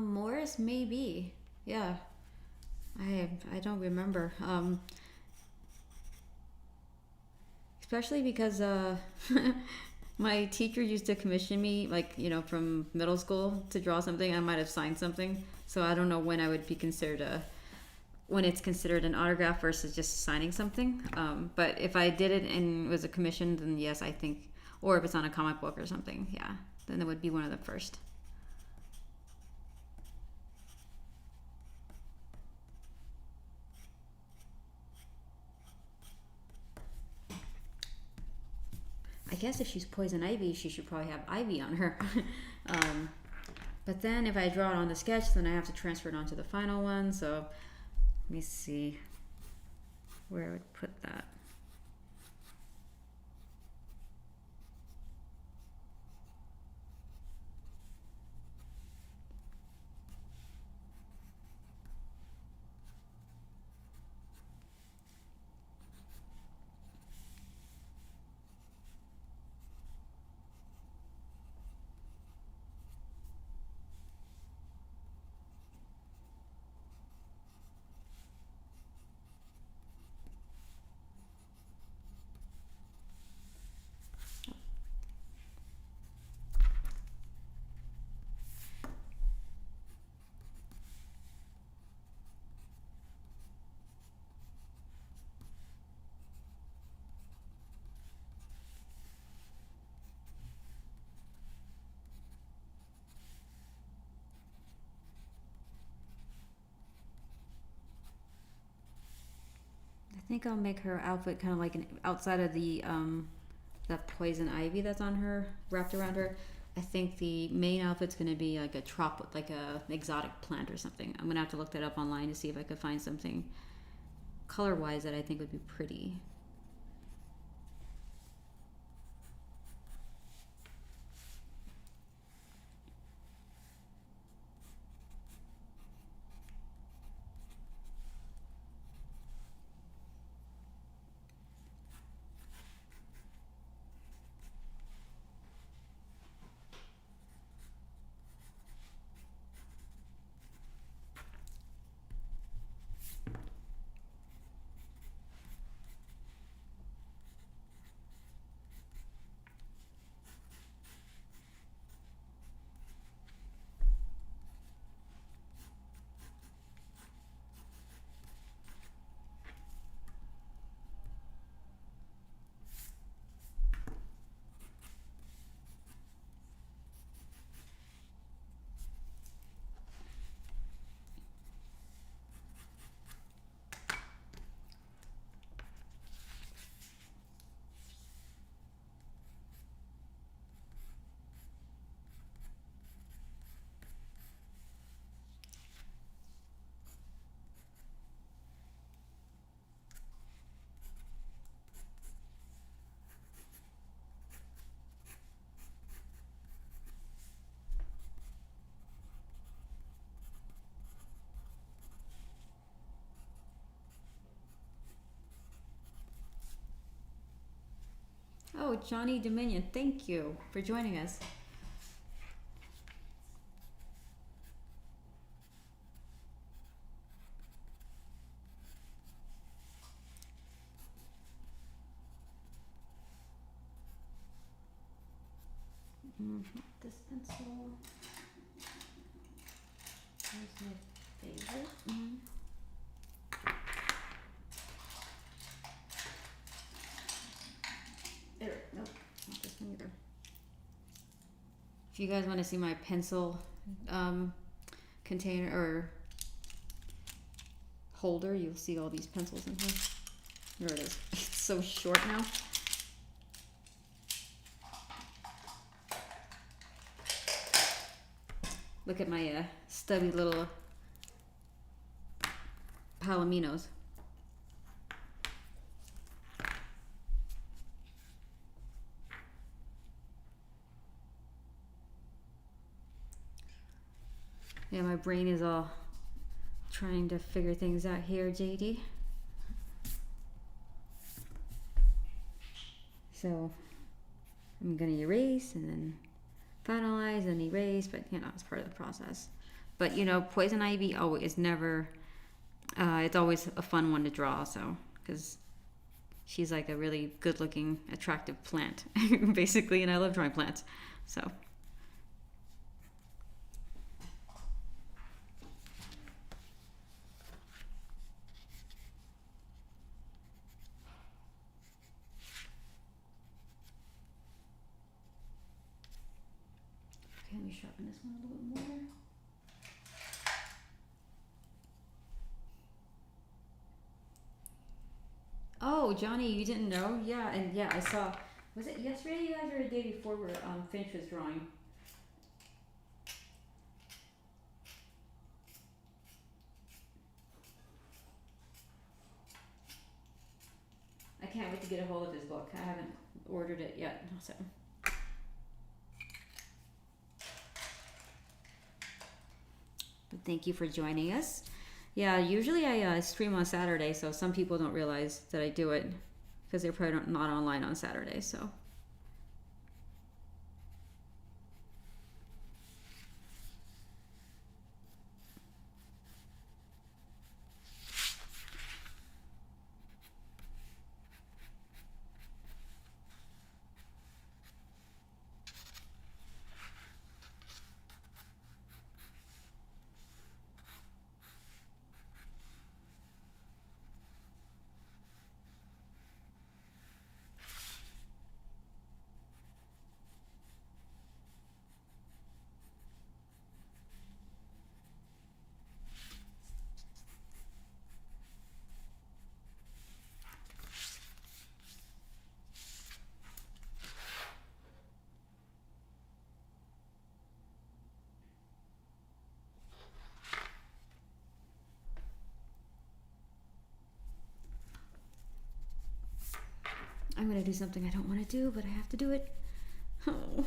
Morris, maybe. Yeah. I don't remember. Especially because my teacher used to commission me, like, from middle school to draw something. I might have signed something, so I don't know when I would be considered when it's considered an autograph versus just signing something. But if I did it and it was a commission, then yes, I think. Or if it's on a comic book or something, yeah, then it would be one of the first. guess if she's poison ivy, she should probably have ivy on her. But then if I draw it on the sketch, then I have to transfer it onto the final one. So let me see where I would put that. I think I'll make her outfit kind of like outside of the that poison ivy that's on her, wrapped around her. I think the main outfit's gonna be like like a exotic plant or something. I'm gonna have to look that up online to see if I could find something color-wise that I think would be pretty. Oh, Johnny Dominion, thank you for joining us. This pencil is my favorite. There, nope, not this one either. If you guys want to see my pencil container or holder, you'll see all these pencils in here. There it is. It's so short now. Look at my stubby little palominos. Yeah, my brain is all trying to figure things out here, JD. So I'm gonna erase and then finalize and erase, but you know, it's part of the process. But you know, poison ivy is never, it's always a fun one to draw, so, because she's like a really good looking, attractive plant, basically, and I love drawing plants, so. Okay, let me sharpen this one a little bit more. Oh, Johnny, you didn't know? Yeah, and yeah, I saw, Was it yesterday, you guys, or the day before where Finch was drawing? I can't wait to get a hold of his book. I haven't ordered it yet, so. But thank you for joining us. Yeah, usually I stream on Saturday, so some people don't realize that I do it because they're probably not online on Saturday, so. I'm gonna do something I don't want to do, but I have to do it. Oh,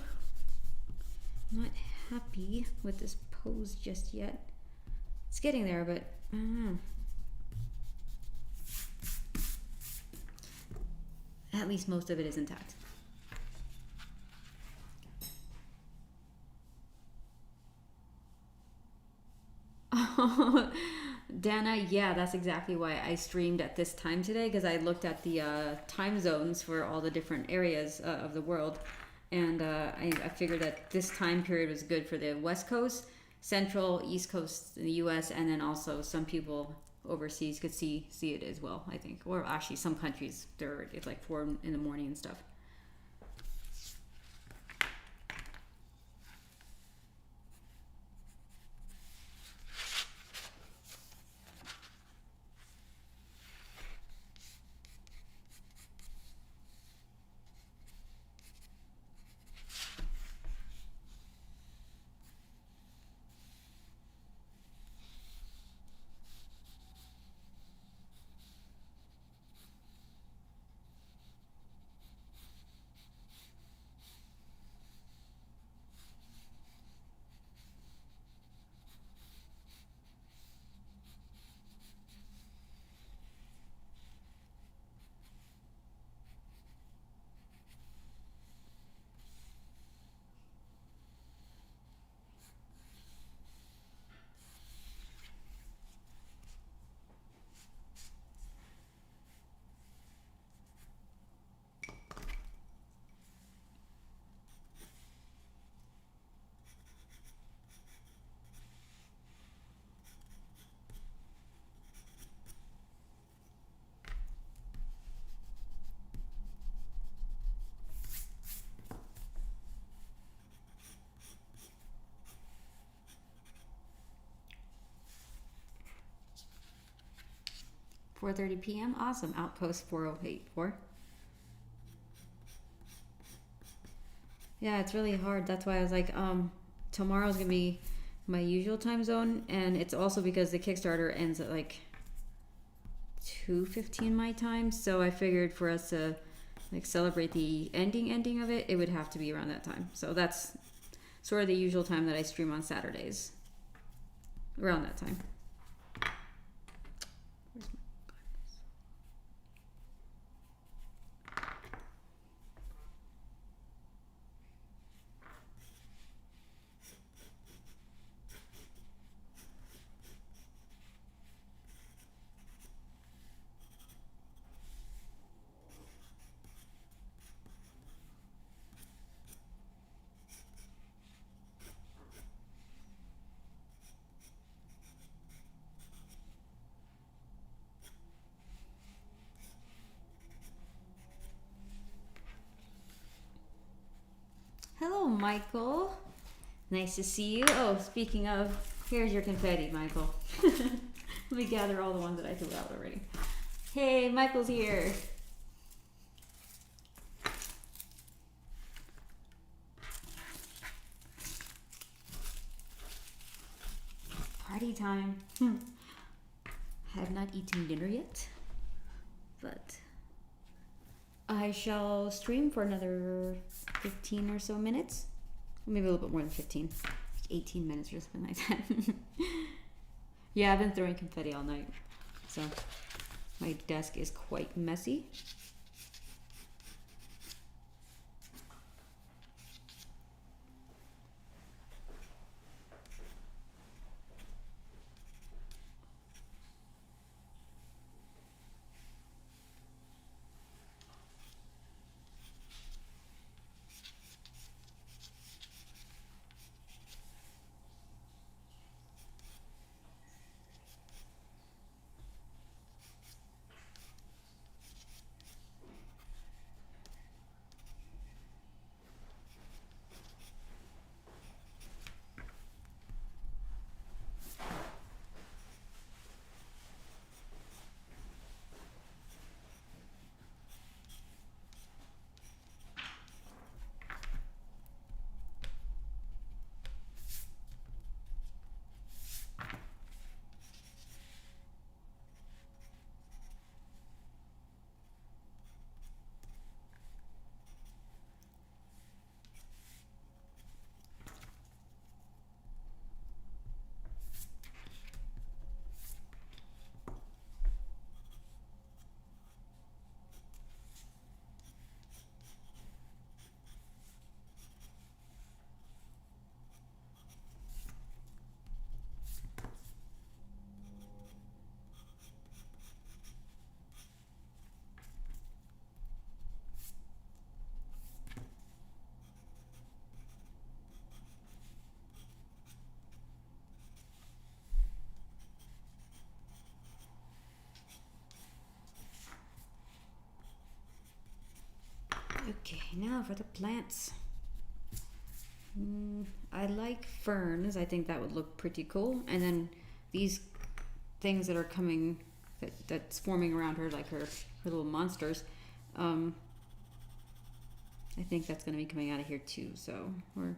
I'm not happy with this pose just yet. It's getting there, but I don't know. At least most of it is intact. Dana, yeah, that's exactly why I streamed at this time today, because I looked at the time zones for all the different areas of the world, and I figured that this time period was good for the West Coast, Central, East Coast in the U.S., and then also some people overseas could see it as well, I think. Or actually, some countries, it's like 4 in the morning and stuff. .30 p.m. Awesome. Outpost 4084. Yeah, it's really hard. That's why I was like, tomorrow's gonna be my usual time zone, and it's also because the Kickstarter ends at like 2:15 my time. So I figured for us to like celebrate the ending of it, it would have to be around that time. So that's sort of the usual time that I stream on Saturdays. Around that time. Hello, Michael. Nice to see you. Oh, speaking of, here's your confetti, Michael. Let me gather all the ones that I threw out already. Hey, Michael's here. confetti time. I have not eaten dinner yet, but I shall stream for another 15 or so minutes. Maybe a little bit more than 15. 18 minutes or something like that. Yeah, I've been throwing confetti all night. So my desk is quite messy. Okay, now for the plants. I like ferns. I think that would look pretty cool. And then these things that are coming, that's forming around her, like her little monsters. I think that's going to be coming out of here too. So we're...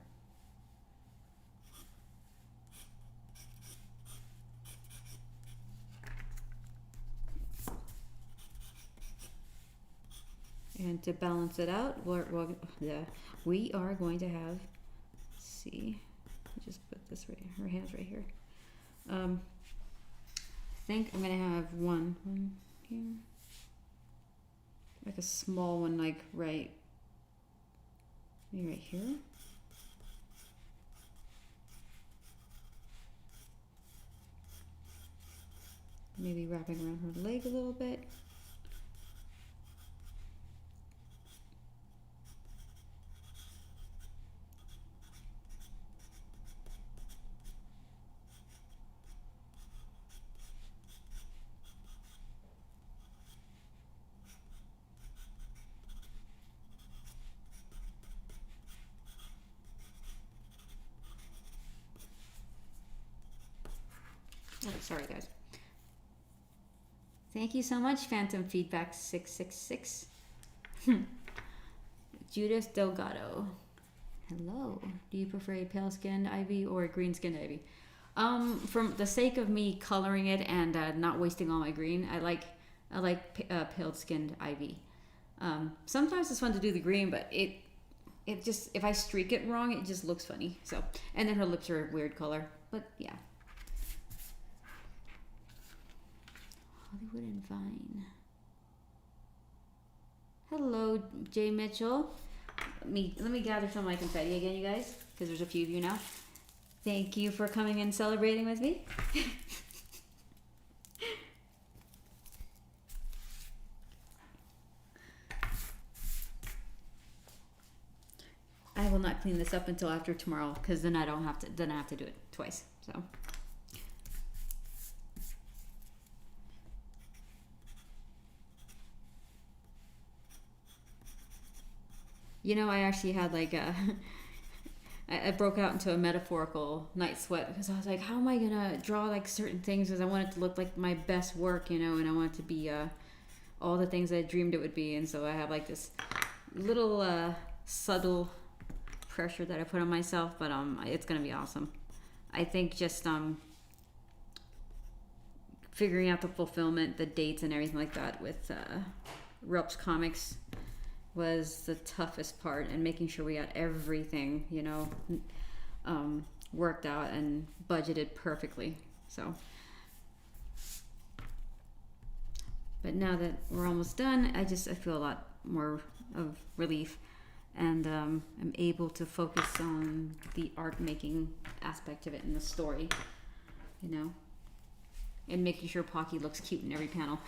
And to balance it out, we are going to have, let's see, just put this right, her hands right here. I think I'm going to have one here, like a small one, like right here. Maybe wrapping around her leg a little bit. Oh, sorry guys. Thank you so much, Phantom Feedback 666. Judith Delgado. Hello. Do you prefer a pale skinned ivy or a green skinned ivy? From the sake of me coloring it and not wasting all my green, I like pale skinned ivy. Sometimes it's fun to do the green, but it just, if I streak it wrong, it just looks funny. So, and then her lips are a weird color, but yeah. Hollywood and Vine. Hello, Jay Mitchell. Let me gather some of my confetti again, you guys, because there's a few of you now. Thank you for coming and celebrating with me. I will not clean this up until after tomorrow, because then I have to do it twice. So. You know, I actually had like I broke out into a metaphorical night sweat because I was like, how am I gonna draw like certain things? Because I want it to look like my best work, you know, and I want it to be all the things I dreamed it would be. And so I have like this little subtle pressure that I put on myself, but it's gonna be awesome. I think just figuring out the fulfillment, the dates, and everything like that with Rup's Comics was the toughest part, and making sure we got everything, you know, worked out and budgeted perfectly. So, but now that we're almost done, I feel a lot more of relief, and I'm able to focus on the art making aspect of it and the story, you know, and making sure Pocky looks cute in every panel.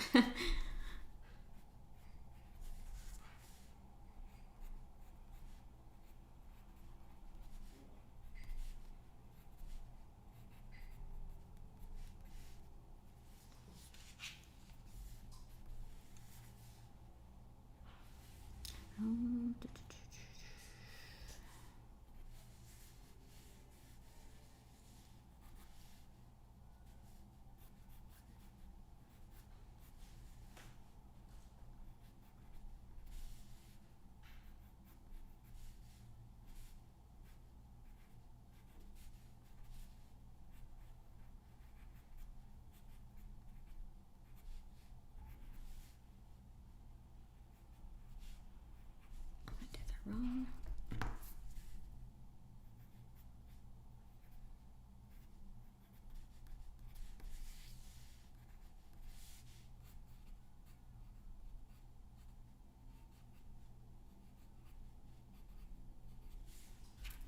Wrong.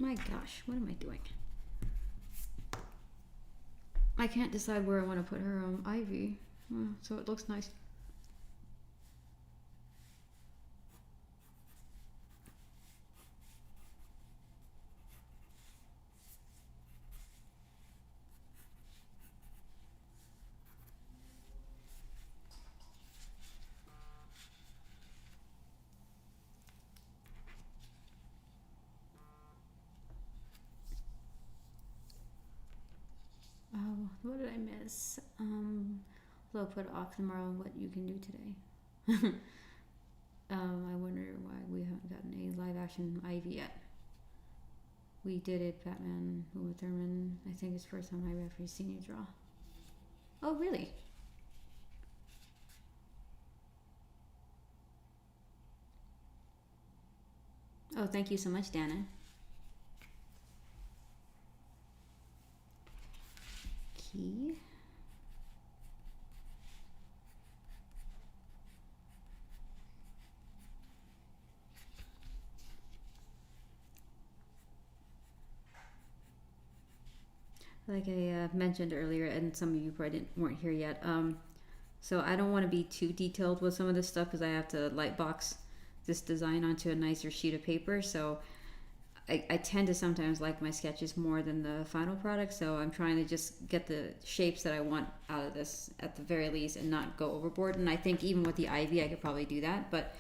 My gosh, what am I doing? I can't decide where I want to put her ivy, so it looks nice. Oh, what did I miss? Low put off tomorrow. What you can do today? I wonder why we haven't gotten a live action Ivy yet. We did it, Batman, Uma Thurman. I think it's the first time I've ever seen you draw. Oh, really? Oh, thank you so much, Dana. Key. Like I mentioned earlier, and some of you probably weren't here yet. So I don't want to be too detailed with some of this stuff because I have to lightbox this design onto a nicer sheet of paper. So I tend to sometimes like my sketches more than the final product. So I'm trying to just get the shapes that I want out of this at the very least and not go overboard. And I think even with the ivy, I could probably do that. But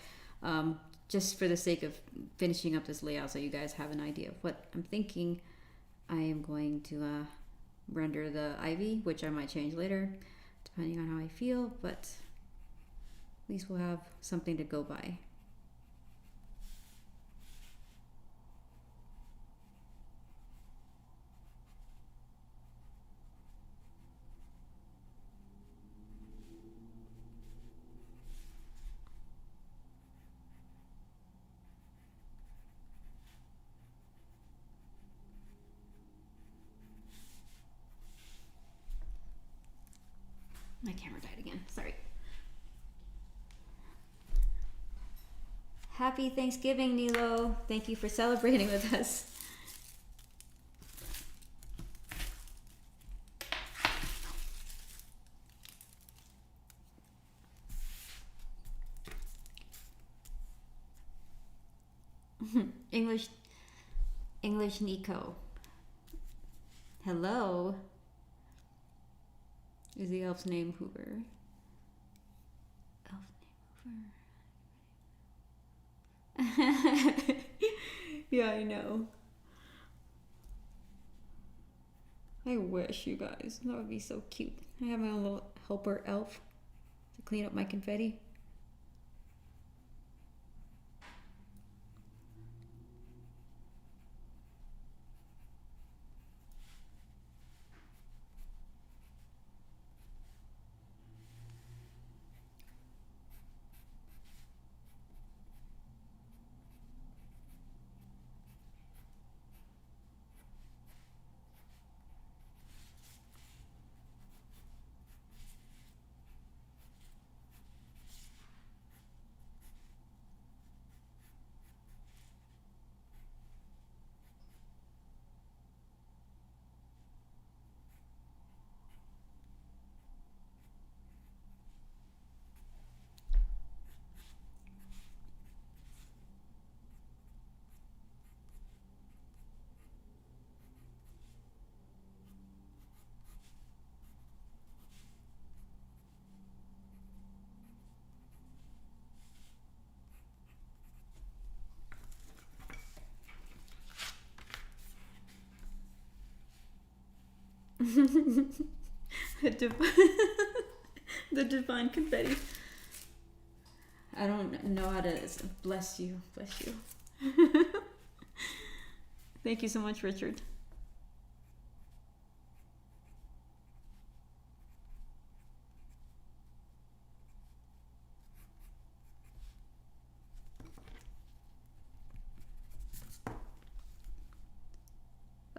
just for the sake of finishing up this layout so you guys have an idea of what I'm thinking, I am going to render the ivy, which I might change later depending on how I feel, but at least we'll have something to go by. My camera died again, sorry. Happy Thanksgiving, Nilo. Thank you for celebrating with us. English Nico. Hello. Is the elf's name Hoover? Elf name Hoover. Yeah, I know. I wish, you guys. That would be so cute. I have my own little helper elf to clean up my confetti. The divine confetti. I don't know how to bless you. Bless you. Thank you so much, Richard.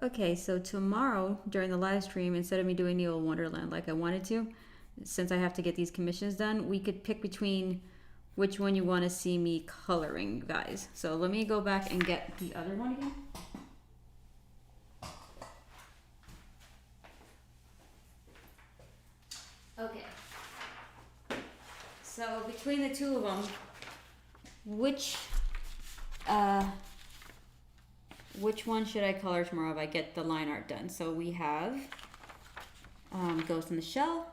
Okay, so tomorrow during the live stream, instead of me doing Neo Wonderland like I wanted to, since I have to get these commissions done, we could pick between which one you want to see me coloring, guys. So let me go back and get the other one again. Okay. So between the two of them, which one should I color tomorrow if I get the line art done? So we have Ghost in the Shell,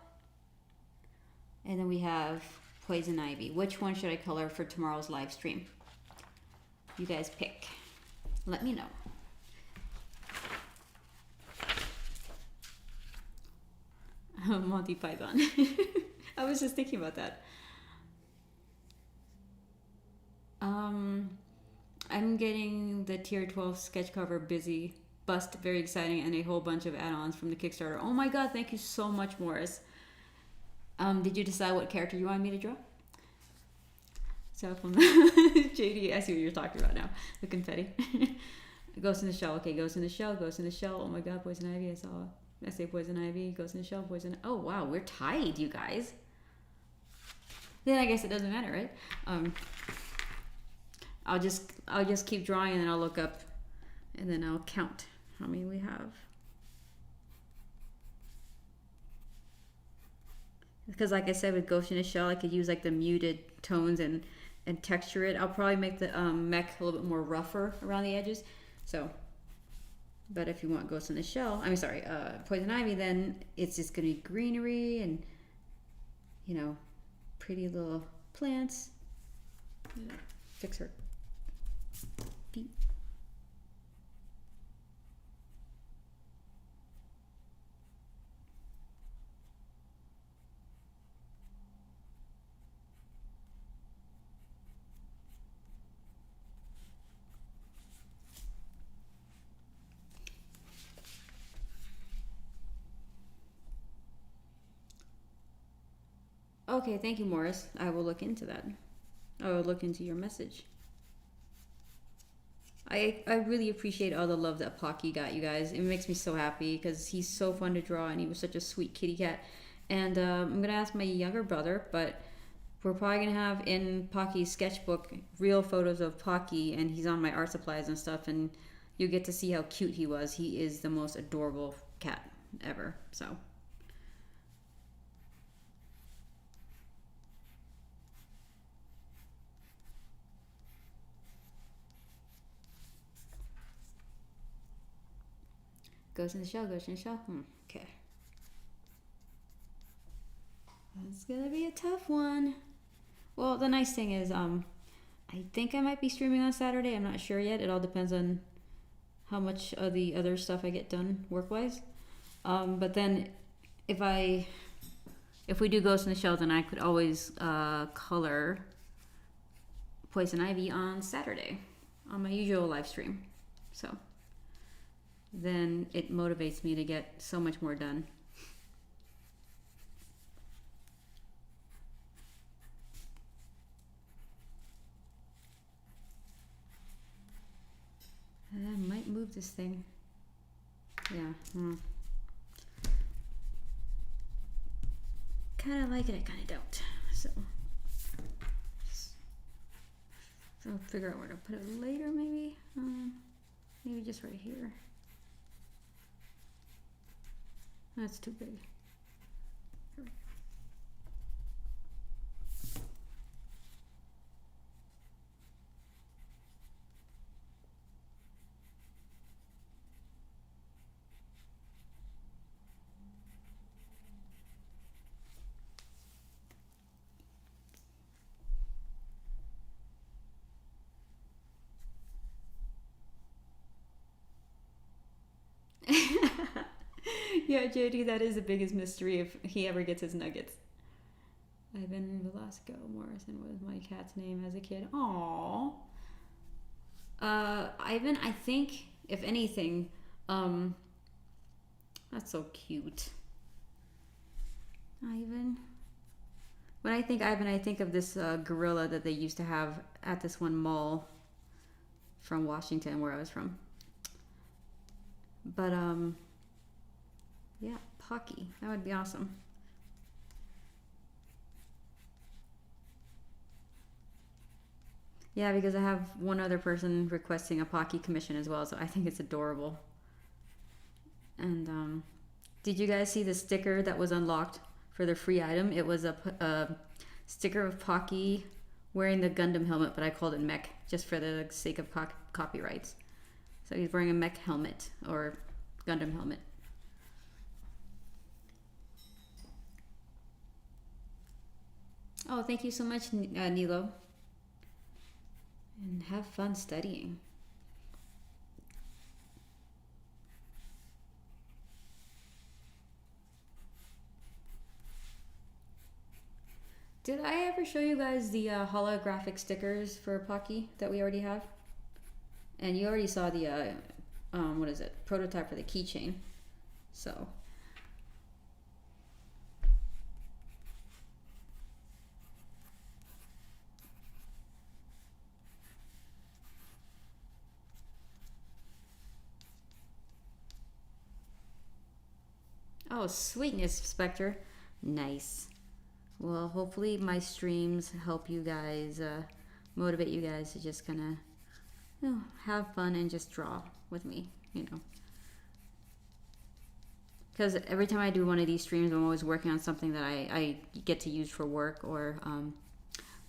and then we have Poison Ivy. Which one should I color for tomorrow's live stream? You guys pick. Let me know. Monty Python. I was just thinking about that. I'm getting the tier 12 sketch cover busy, bust, very exciting, and a whole bunch of add-ons from the Kickstarter. Oh my god, thank you so much, Morris. Did you decide what character you wanted me to draw? So from JD, I see what you're talking about now. The confetti. Ghost in the Shell. Okay, Ghost in the Shell, Ghost in the Shell. Oh my god, Poison Ivy, I say Poison Ivy, Ghost in the Shell, Poison. Oh wow, we're tied, you guys. Then I guess it doesn't matter, right? I'll just keep drawing and then I'll look up and then I'll count how many we have. Because like I said, with Ghost in the Shell, I could use like the muted tones and texture it. I'll probably make the mech a little bit more rougher around the edges. So, but if you want Ghost in the Shell, Poison Ivy, then it's just gonna be greenery and, you know, pretty little plants. Fix her feet. Okay, thank you, Morris. I will look into that. I will look into your message. I really appreciate all the love that Pocky got, you guys. It makes me so happy because he's so fun to draw and he was such a sweet kitty cat. And I'm going to ask my younger brother, but we're probably going to have in Pocky's sketchbook real photos of Pocky, and he's on my art supplies and stuff, and you get to see how cute he was. He is the most adorable cat ever, so... Ghost in the Shell, Ghost in the Shell. Okay. That's gonna be a tough one. Well, the nice thing is, I think I might be streaming on Saturday. I'm not sure yet. It all depends on how much of the other stuff I get done work-wise. But then, if we do Ghost in the Shell, then I could always color Poison Ivy on Saturday on my usual live stream. So then it motivates me to get so much more done. I might move this thing. Yeah. Kind of like it, I kind of don't. So I'll figure out where to put it later, maybe. Maybe just right here. That's too big. Yeah, JD, that is the biggest mystery if he ever gets his nuggets. Ivan Velasco Morrison was my cat's name as a kid. Aww. Ivan, I think, if anything, that's so cute. Ivan. When I think Ivan, I think of this gorilla that they used to have at this one mall from Washington, where I was from. But, yeah, Pocky. That would be awesome. Yeah, because I have one other person requesting a Pocky commission as well, so I think it's adorable. And, did you guys see the sticker that was unlocked for the free item? It was a sticker of Pocky wearing the Gundam helmet, but I called it mech just for the sake of copyrights. So he's wearing a mech helmet or Gundam helmet. Oh, thank you so much, Nilo. And have fun studying. Did I ever show you guys the holographic stickers for Pocky that we already have? And you already saw the, what is it, prototype for the keychain. So. Oh, sweetness, Spectre. Nice. Well, hopefully my streams help you guys, motivate you guys to just kind of, you know, have fun and just draw with me, you know. Because every time I do one of these streams, I'm always working on something that I get to use for work or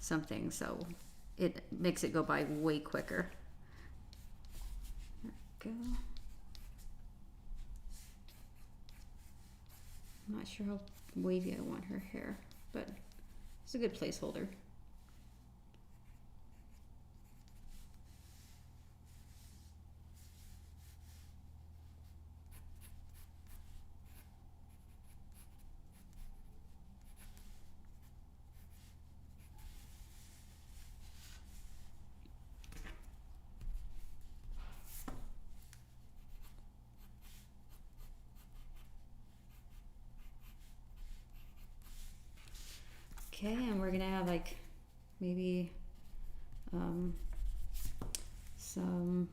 something. So it makes it go by way quicker. There we go. I'm not sure how wavy I want her hair, but it's a good placeholder. Okay, and we're gonna have like maybe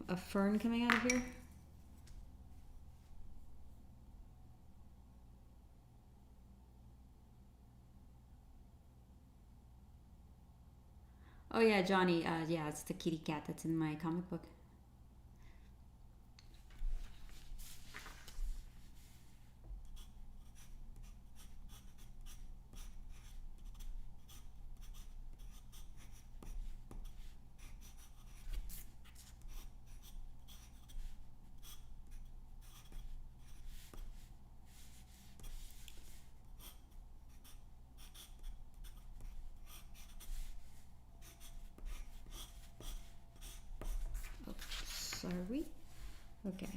a fern coming out of here. Oh yeah, Johnny, yeah, it's the kitty cat that's in my comic book. Sorry. Okay.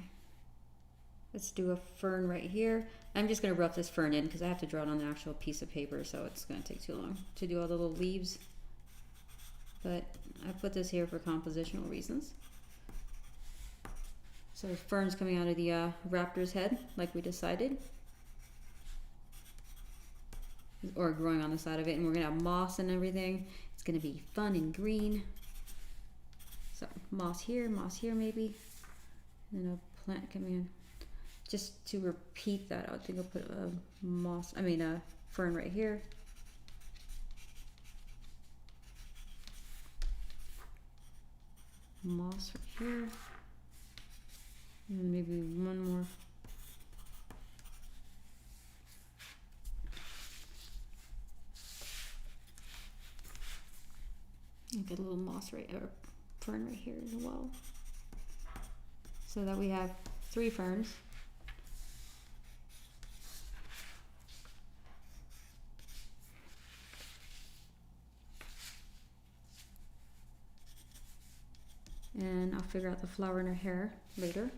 Let's do a fern right here. I'm just going to rough this fern in because I have to draw it on an actual piece of paper, so it's going to take too long to do all the little leaves. But I put this here for compositional reasons. So the fern's coming out of the raptor's head, like we decided. Or growing on the side of it, and we're going to have moss and everything. It's going to be fun and green. So moss here maybe, and then a plant coming in. Just to repeat that, I think I'll put a fern right here. Moss right here, and maybe one more. And get a little moss right or fern right here as well, so that we have 3 ferns. And I'll figure out the flower in her hair later.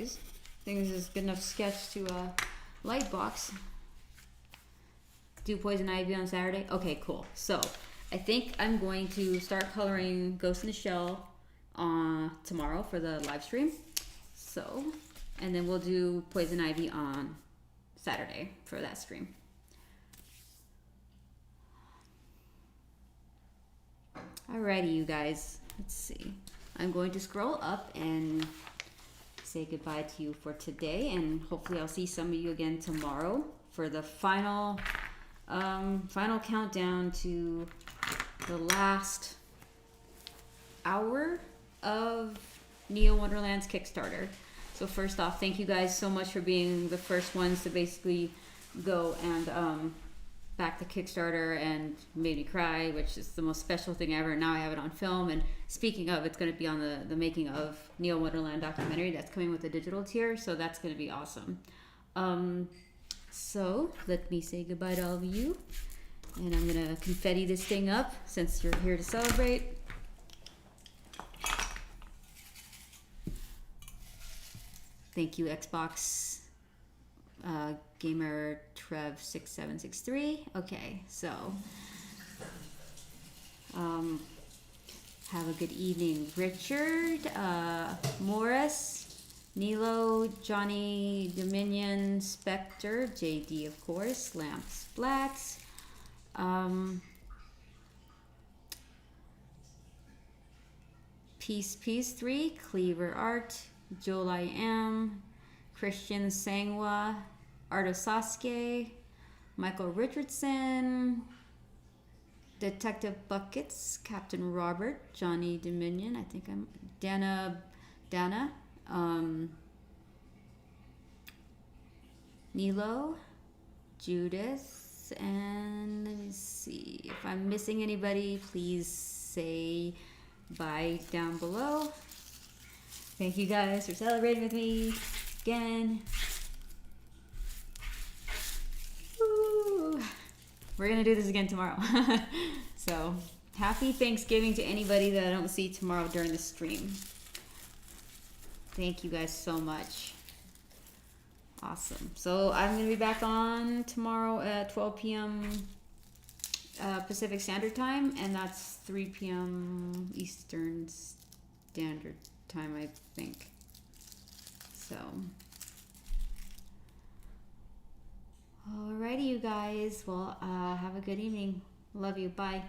guys. I think this is good enough sketch to light box. Do Poison Ivy on Saturday? Okay, cool. So I think I'm going to start coloring Ghost in the Shell tomorrow for the live stream. So, and then we'll do Poison Ivy on Saturday for that stream. Alrighty, you guys. Let's see. I'm going to scroll up and say goodbye to you for today, and hopefully I'll see some of you again tomorrow for the final countdown to the last hour of Neo Wonderland's Kickstarter. So first off, thank you guys so much for being the first ones to basically go and back the Kickstarter and made me cry, which is the most special thing ever. Now I have it on film, and speaking of, it's going to be on the making of Neo Wonderland documentary that's coming with a digital tier, so that's going to be awesome. So let me say goodbye to all of you, and I'm going to confetti this thing up since you're here to celebrate. Thank you, Xbox Gamer Trev 6763. Okay, so have a good evening, Richard, Morris, Nilo, Johnny Dominion, Spectre, JD, of course, Lamps Blacks, Peace 3, Cleaver Art, Joel I Am, Christian Sangwa, Arto Sasuke, Michael Richardson, Detective Buckets, Captain Robert, Johnny Dominion, I think I'm Dana, Nilo, Judith, and let me see if I'm missing anybody. Please say bye down below. Thank you guys for celebrating with me again. Woo. We're gonna do this again tomorrow. So happy Thanksgiving to anybody that I don't see tomorrow during the stream. Thank you guys so much. Awesome. So I'm gonna be back on tomorrow at 12 p.m. Pacific Standard Time, and that's 3 p.m. Eastern Standard Time, I think. So alrighty, you guys. Well, have a good evening. Love you. Bye.